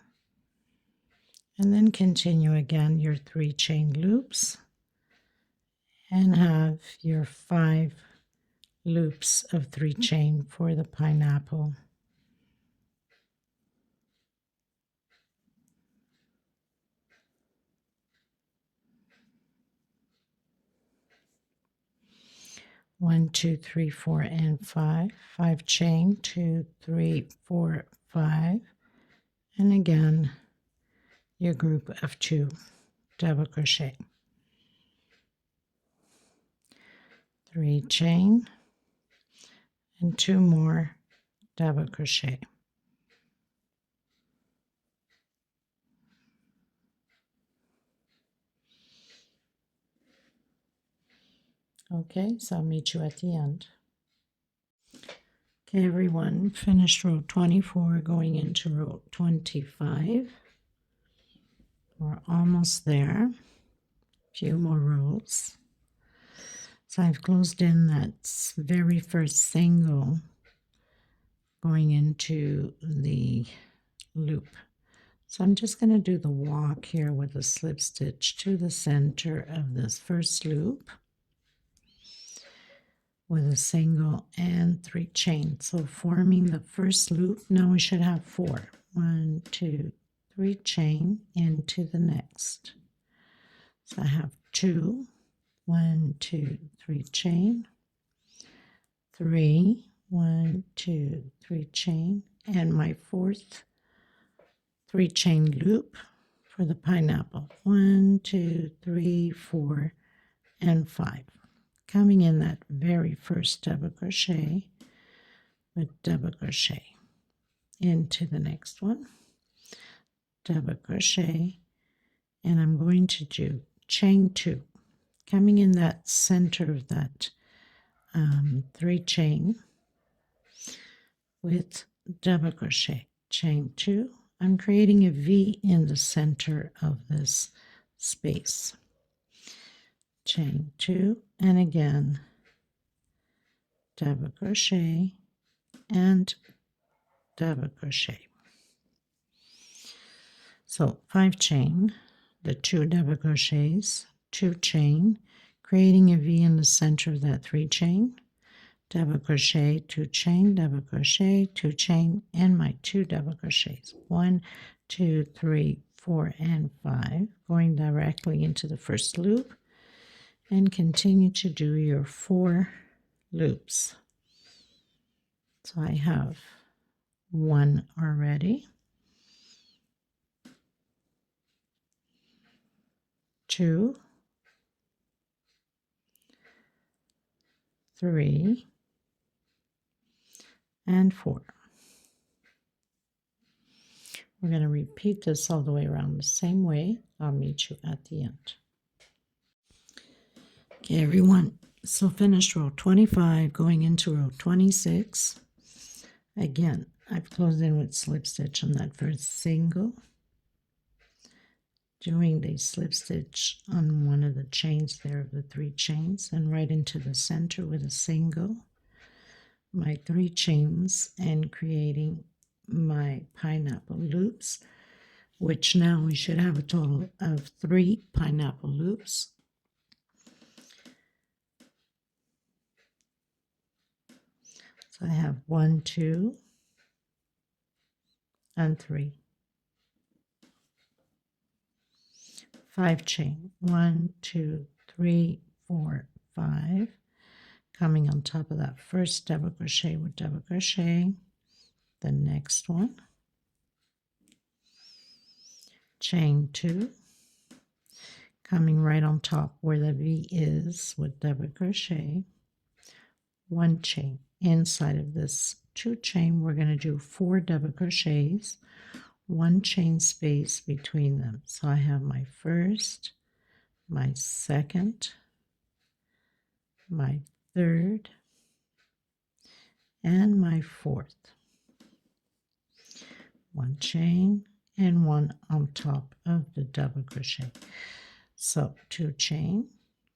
And then continue again your 3 chain loops and have your 5 loops of 3 chain for the pineapple. One, 2, 3, 4, and 5. 5 chain, 2, 3, 4, 5, and again your group of 2 double crochet. 3 chain and 2 more double crochet. Okay, so I'll meet you at the end. Okay, everyone, finished row 24, going into row 25. We're almost there. A few more rows. So I've closed in that very first single going into the loop. So I'm just going to do the walk here with a slip stitch to the center of this first loop with a single and 3 chains. So forming the first loop, now we should have 4. 1, 2, 3 chain into the next. So I have 2, 1, 2, 3 chain, 3, 1, 2, 3 chain, and my fourth 3 chain loop for the pineapple. 1, 2, 3, 4, and 5. Coming in that very first double crochet with double crochet into the next one, double crochet, and I'm going to do chain 2. Coming in that center of that 3 chain with double crochet, chain 2. I'm creating a V in the center of this space. Chain 2, and again double crochet and double crochet. So 5 chain, the 2 double crochets, 2 chain, creating a V in the center of that 3 chain, double crochet, 2 chain, double crochet, 2 chain, and my 2 double crochets. 1, 2, 3, 4, and 5, going directly into the first loop, and continue to do your 4 loops. So I have 1 already, 2, 3, and 4. We're going to repeat this all the way around the same way. I'll meet you at the end. Okay, everyone, so finished row 25, going into row 26. Again, I've closed in with slip stitch on that first single, doing the slip stitch on one of the chains there of the 3 chains, and right into the center with a single, my 3 chains, and creating my pineapple loops, which now we should have a total of 3 pineapple loops. So I have 1, 2, and 3. 5 chain, 1, 2, 3, 4, 5. Coming on top of that first double crochet with double crochet, the next one, chain 2, coming right on top where the V is with double crochet, 1 chain. Inside of this 2 chain, we're going to do 4 double crochets, 1 chain space between them. So I have my first, my second, my third, and my fourth. 1 chain and 1 on top of the double crochet. So 2 chain,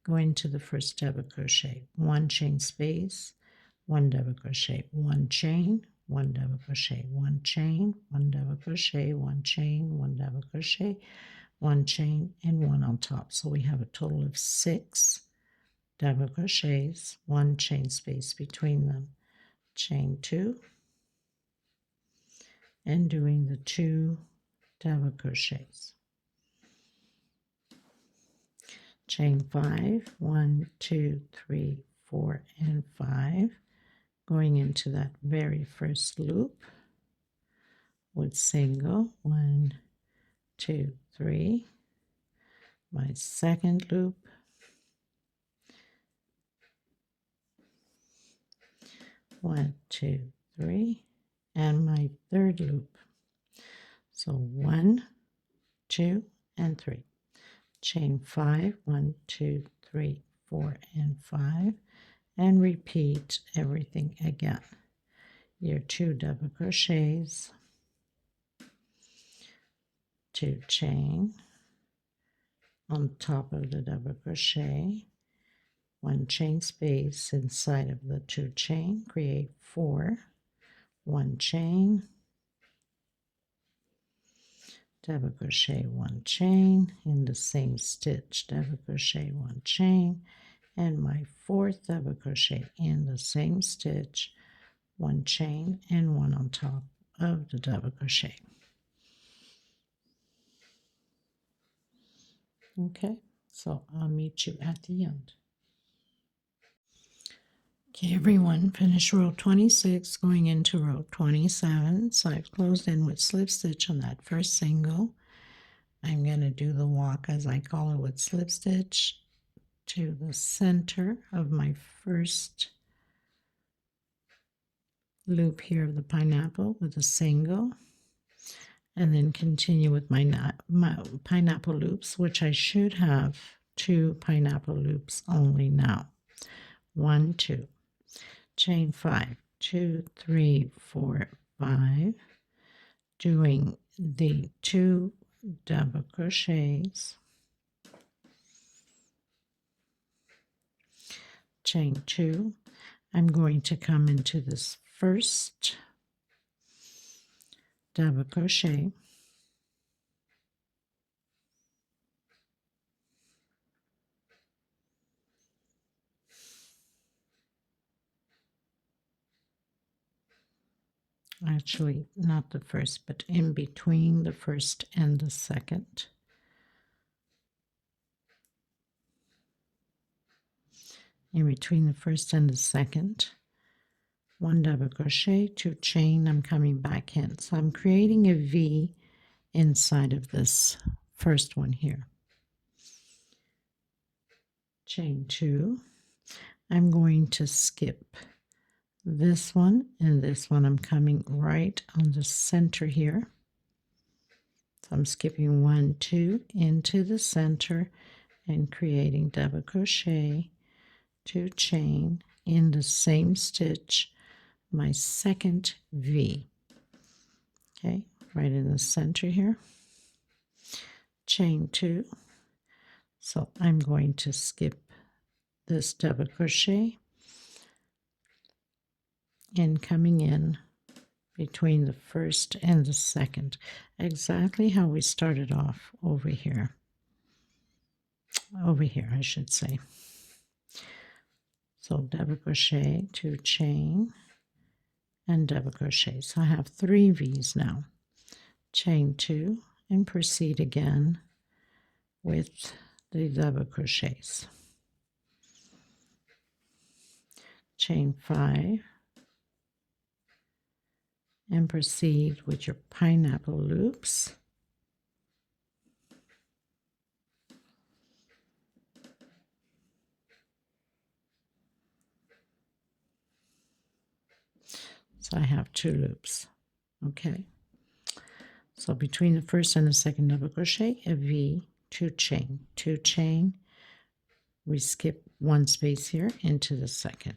go into the first double crochet, 1 chain space, 1 double crochet, 1 chain, 1 double crochet, 1 chain, 1 double crochet, 1 chain, 1 double crochet, 1 chain, and 1 on top. So we have a total of 6 double crochets, 1 chain space between them, chain 2, and doing the 2 double crochets. Chain 5, 1, 2, 3, 4, and 5, going into that very first loop with single, 1, 2, 3, my second loop, one, 2, 3, and my third loop. So 1, 2, and 3. Chain 5, 1, 2, 3, 4, and 5, and repeat everything again. Your 2 double crochets, 2 chain on top of the double crochet, 1 chain space inside of the 2 chain, create 4, 1 chain, double crochet, 1 chain in the same stitch, double crochet, 1 chain, and my 4th double crochet in the same stitch, 1 chain, and 1 on top of the double crochet. Okay, so I'll meet you at the end. Okay, everyone, finish row 26, going into row 27. So I've closed in with slip stitch on that first single. I'm going to do the walk, as I call it, with slip stitch to the center of my first loop here of the pineapple with a single, and then continue with my pineapple loops, which I should have 2 pineapple loops only now. 1, 2. Chain 5, 2, 3, 4, 5, doing the 2 double crochets, chain 2. I'm going to come into this first double crochet, actually not the first, but in between the first and the second. In between the first and the second, 1 double crochet, 2 chain, I'm coming back in. So I'm creating a V inside of this first one here. Chain 2, I'm going to skip this one and this one. I'm coming right on the center here. So I'm skipping 1, 2 into the center and creating double crochet, 2 chain in the same stitch, my second V. Okay, right in the center here. Chain 2. So I'm going to skip this double crochet and coming in between the first and the second, exactly how we started off over here. Over here, I should say. So double crochet, 2 chain, and double crochet. So I have 3 V's now. Chain 2 and proceed again with the double crochets. Chain 5 and proceed with your pineapple loops. So I have 2 loops. Okay. So between the first and the second double crochet, a V, 2 chain, 2 chain. We skip 1 space here into the second.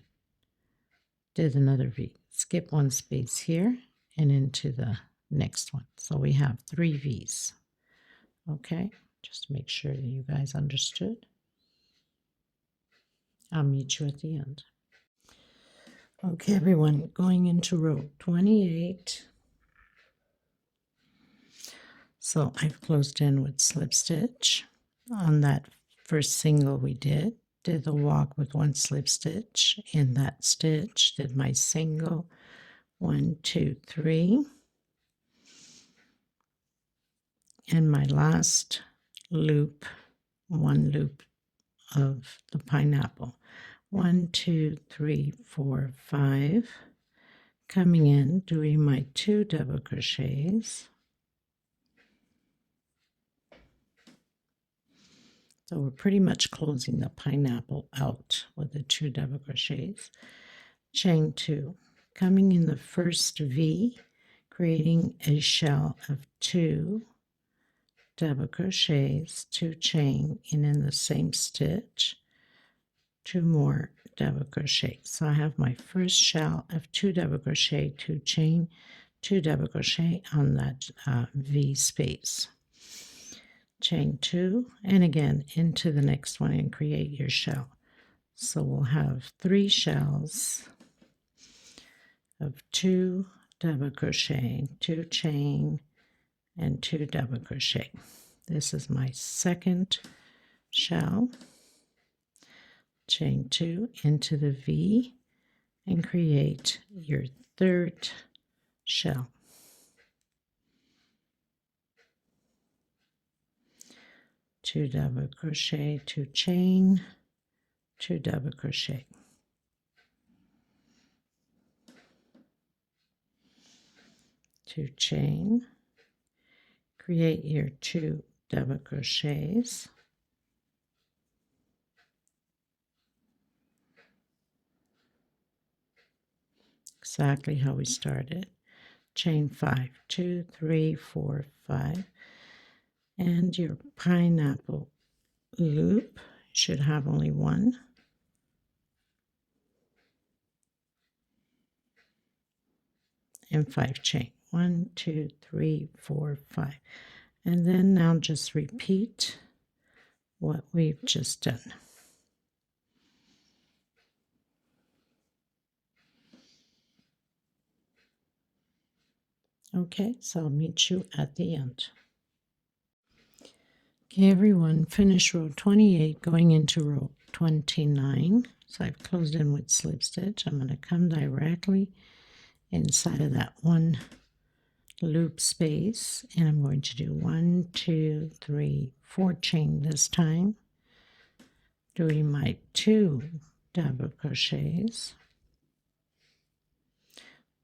Did another V. Skip 1 space here and into the next one. So we have 3 V's. Okay, just to make sure that you guys understood. I'll meet you at the end. Okay, everyone, going into row 28. So I've closed in with slip stitch on that first single we did the walk with 1 slip stitch in that stitch, did my single, 1, 2, 3, and my last loop, 1 loop of the pineapple, 1, 2, 3, 4, 5, coming in, doing my 2 double crochets. So we're pretty much closing the pineapple out with the 2 double crochets. Chain 2, coming in the first V, creating a shell of 2 double crochets, 2 chain, and in the same stitch, 2 more double crochet. So I have my first shell of 2 double crochet, 2 chain, 2 double crochet on that V space. Chain 2 and again into the next one and create your shell. So we'll have 3 shells of 2 double crochet, 2 chain, and 2 double crochet. This is my second shell. Chain 2 into the V and create your third shell. Two double crochet, 2 chain, 2 double crochet. Two chain, create your 2 double crochets. Exactly how we started. Chain 5, 2, 3, 4, 5. And your pineapple loop should have only 1. And 5 chain. 1, 2, 3, 4, 5. And then now just repeat what we've just done. Okay, so I'll meet you at the end. Okay, everyone, finish row 28, going into row 29. So I've closed in with slip stitch. I'm going to come directly inside of that 1 loop space, and I'm going to do 1, 2, 3, 4 chain this time, doing my 2 double crochets,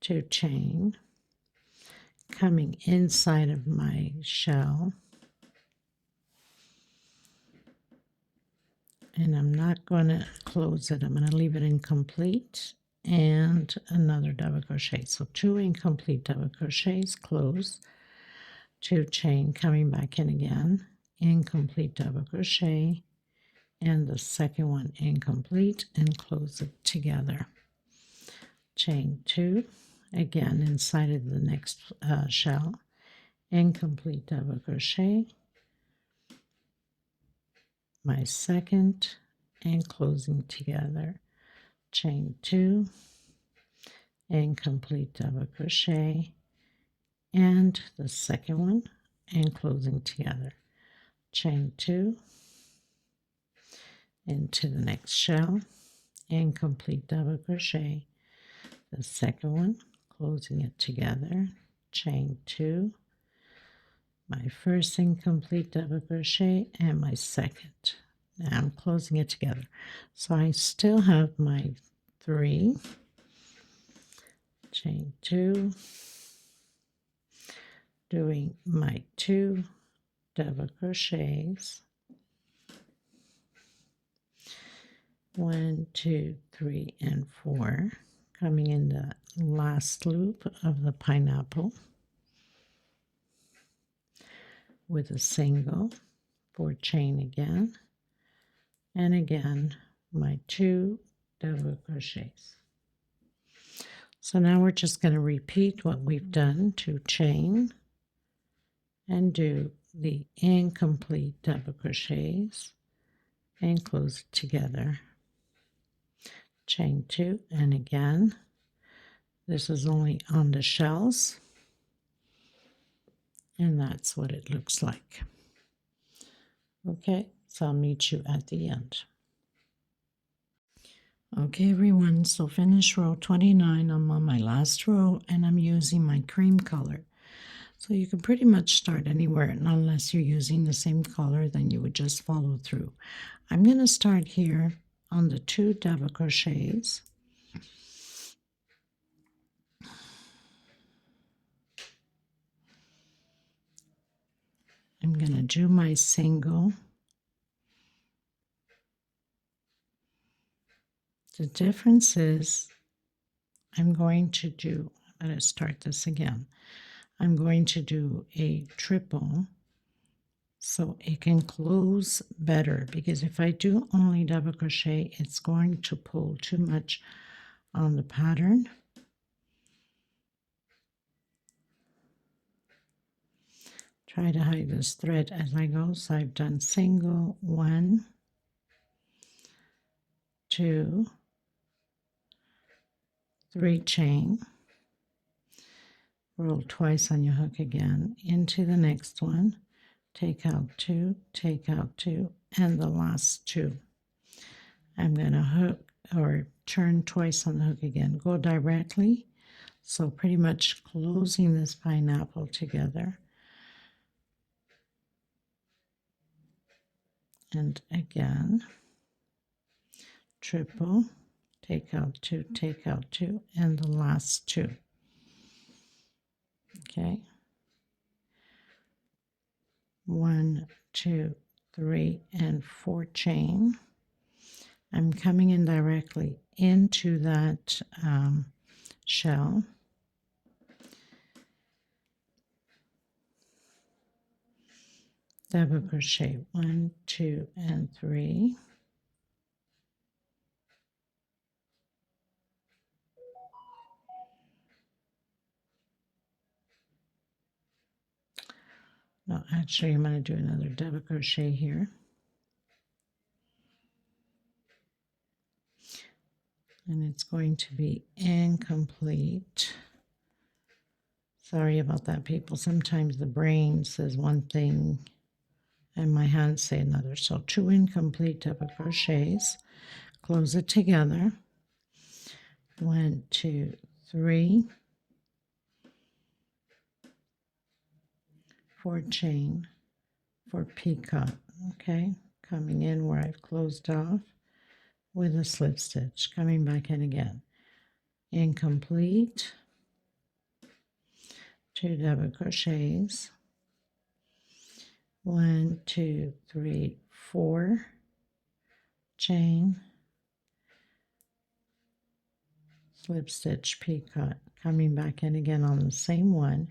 2 chain, coming inside of my shell, and I'm not going to close it. I'm going to leave it incomplete, and another double crochet. So 2 incomplete double crochets, close, 2 chain, coming back in again, incomplete double crochet, and the second one incomplete, and close it together. chain 2, again inside of the next shell, incomplete double crochet, my second, and closing together, chain 2, incomplete double crochet, and the second one, and closing together, chain 2, into the next shell, incomplete double crochet, the second one, closing it together, chain 2, my first incomplete double crochet, and my second. Now I'm closing it together. So I still have my 3, chain 2, doing my 2 double crochets, 1, 2, 3, and 4, coming in the last loop of the pineapple with a single, 4 chain again, and again my 2 double crochets. So now we're just going to repeat what we've done, 2 chain, and do the incomplete double crochets and close it together, chain 2, and again this is only on the shells, and that's what it looks like. Okay, so I'll meet you at the end. Okay everyone, so finish row 29. I'm on my last row and I'm using my cream color. So you can pretty much start anywhere, and unless you're using the same color, then you would just follow through. I'm going to start here on the 2 double crochets. I'm going to do my single. The difference is I'm going to start this again. I'm going to do a triple so it can close better, because if I do only double crochet, it's going to pull too much on the pattern. Try to hide this thread as I go. So I've done single, 1, 2, 3 chain, roll twice on your hook again into the next one, take out 2, take out 2, and the last 2. I'm going to hook or turn twice on the hook again, go directly, so pretty much closing this pineapple together, and again triple, take out 2, take out 2, and the last 2. Okay, 1, 2, 3, and 4 chain. I'm coming in directly into that shell, double crochet 1, 2, and 3, no, actually I'm going to do another double crochet here, and it's going to be incomplete. Sorry about that, people. Sometimes the brain says one thing and my hands say another. So 2 incomplete double crochets, close it together, 1, 2, 3, 4 chain for peacock. Okay, coming in where I've closed off with a slip stitch, coming back in again, incomplete, 2 double crochets, 1, 2, 3, 4 chain, slip stitch, peacock, coming back in again on the same one,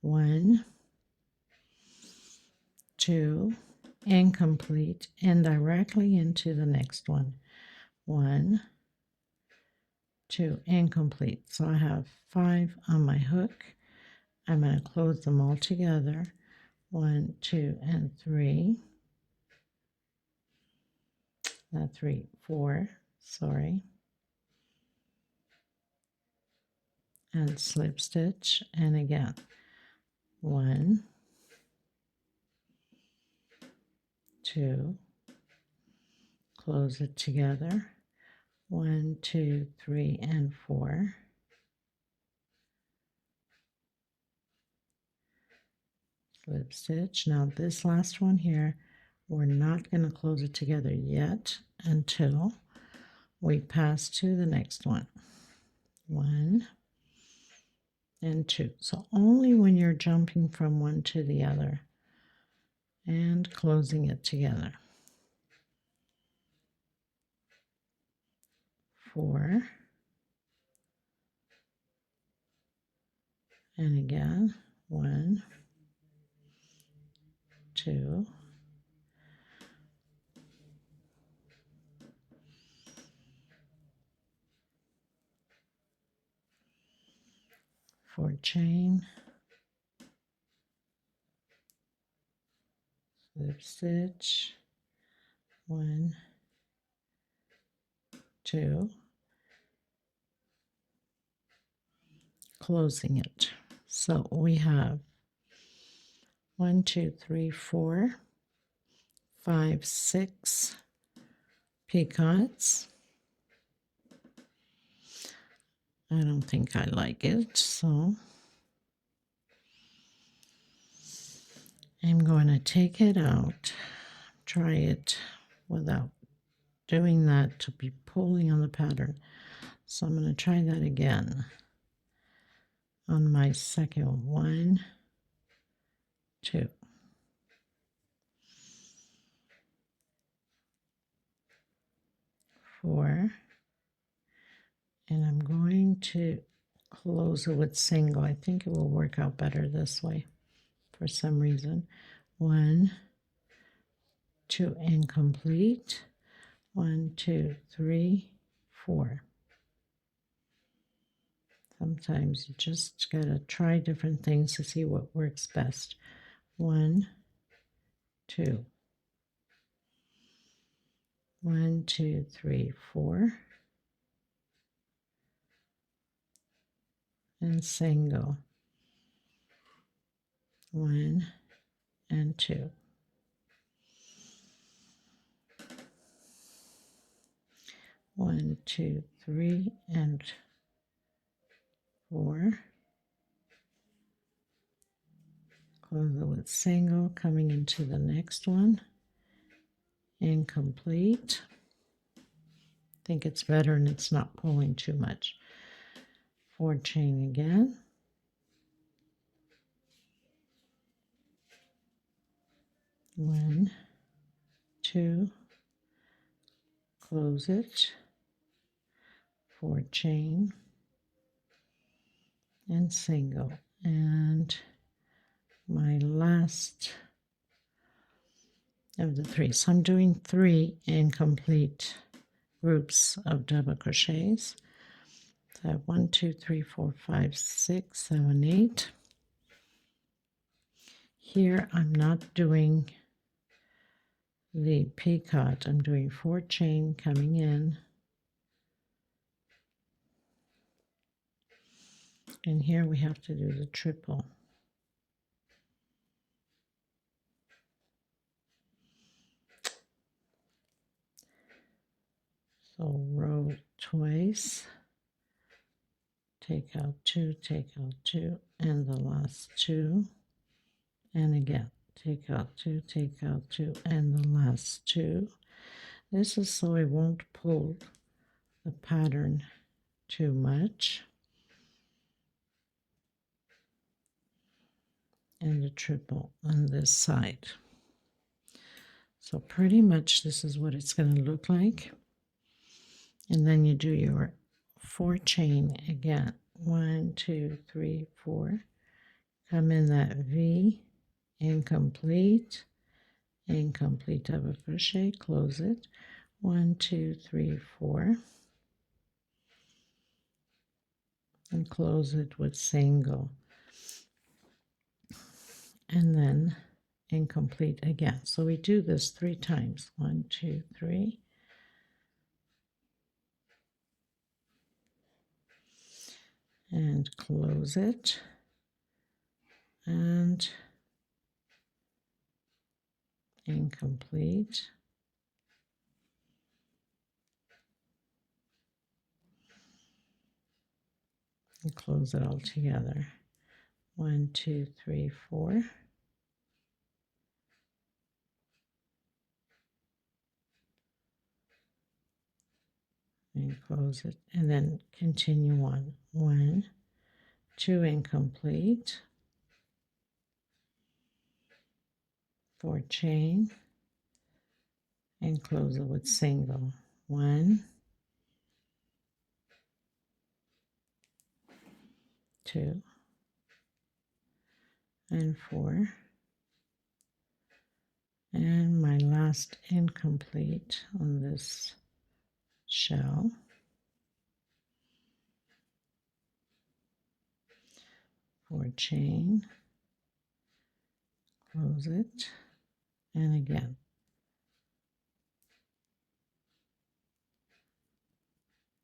1, 2, incomplete, and directly into the next one, 1, 2 incomplete. So I have 5 on my hook. I'm going to close them all together. 1, 2, and 3. 3, 4, sorry. And slip stitch, and again 1, 2, close it together, 1, 2, 3, and 4, slip stitch. Now this last one here, we're not going to close it together yet until we pass to the next one. 1 and 2. So only when you're jumping from one to the other and closing it together. 4, and again 1, 2, 4 chain, slip stitch, 1, 2, closing it. So we have 1, 2, 3, 4, 5, 6 peacocks. I don't think I like it, so I'm going to take it out, try it without doing that to be pulling on the pattern. So I'm going to try that again on my second 1, 2. 4, and I'm going to close it with single. I think it will work out better this way for some reason. 1, 2, incomplete. 1, 2, 3, 4. Sometimes you just gotta try different things to see what works best. 1, 2. 1, 2, 3, 4. And single. 1 and 2. 1, 2, 3, and 4. Close it with single, coming into the next one. Incomplete. I think it's better and it's not pulling too much. 4 chain again. 1, 2, close it. 4 chain and single. And my last of the 3. So I'm doing 3 incomplete groups of double crochets. So I have 1, 2, 3, 4, 5, 6, 7, 8. Here I'm not doing the peacock. I'm doing 4 chain coming in. And here we have to do the triple. So row twice, take out 2, and the last 2, and again, take out 2, and the last 2. This is so it won't pull the pattern too much. And a triple on this side. So pretty much this is what it's going to look like. And then you do your 4 chain again. 1, 2, 3, 4. Come in that V, incomplete, incomplete double crochet, close it. 1, 2, 3, 4. and close it with single, and then incomplete again. So we do this 3 times. 1, 2, 3. And close it and incomplete. And close it all together. 1, 2, 3, 4. And close it, and then continue on. 1, 2, incomplete, 4 chain, and close it with single. 1, 2, and 4. And my last incomplete on this shell. 4 chain, close it, and again.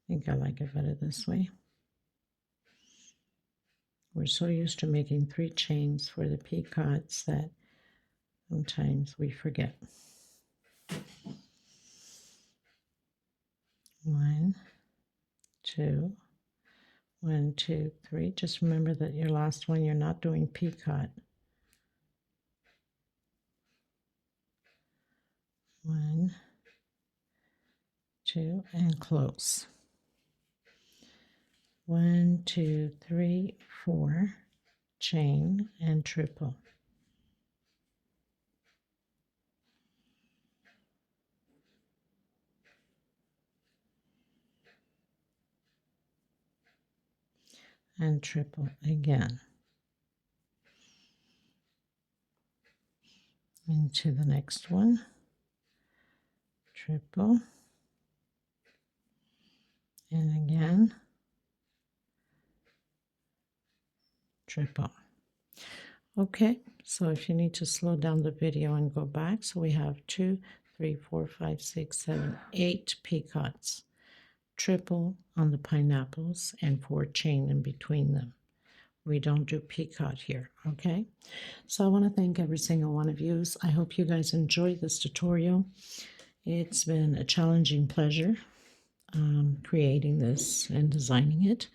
I think I like it better this way. We're so used to making 3 chains for the peacocks that sometimes we forget. 1, 2, 1, 2, 3. Just remember that your last one, you're not doing peacock. 1, 2, and close. 1, 2, 3, 4, chain and triple. And triple again. Into the next one. Triple. And again. Triple. Okay, so if you need to slow down the video and go back, so we have 2, 3, 4, 5, 6, 7, 8 peacocks. Triple on the pineapples and 4 chain in between them. We don't do peacock here, okay? So I want to thank every single one of you. I hope you guys enjoyed this tutorial. It's been a challenging pleasure creating this and designing it.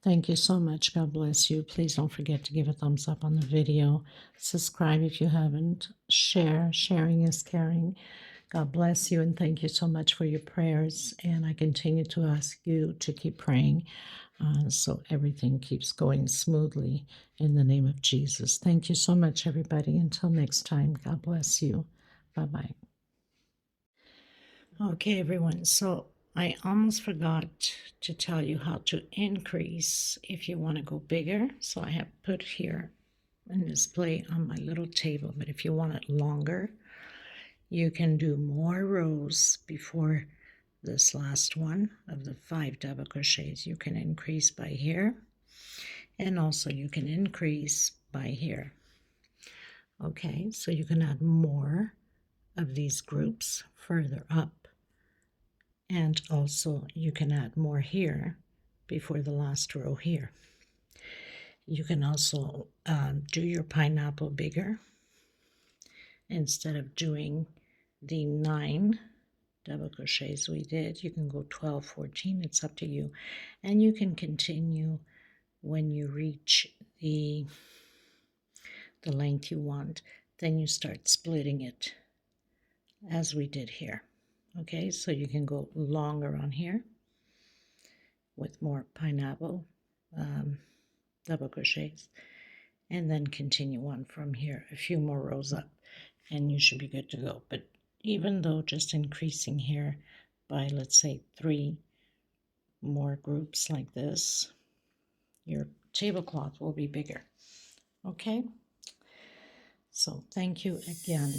Thank you so much. God bless you. Please don't forget to give a thumbs up on the video. Subscribe if you haven't. Share. Sharing is caring. God bless you, and thank you so much for your prayers. And I continue to ask you to keep praying so everything keeps going smoothly in the name of Jesus. Thank you so much, everybody. Until next time, God bless you. Bye-bye. Okay, everyone. So I almost forgot to tell you how to increase if you want to go bigger. So I have put here and display on my little table. But if you want it longer, you can do more rows before this last one of the 5 double crochets. You can increase by here, and also you can increase by here. Okay, so you can add more of these groups further up, and also you can add more here before the last row here. You can also do your pineapple bigger. Instead of doing the 9 double crochets we did, you can go 12, 14, it's up to you. And you can continue when you reach the length you want, then you start splitting it as we did here. Okay, so you can go longer on here with more pineapple double crochets, and then continue on from here a few more rows up, and you should be good to go. But even though just increasing here by, let's say, 3 more groups like this, your tablecloth will be bigger. Okay, so thank you again.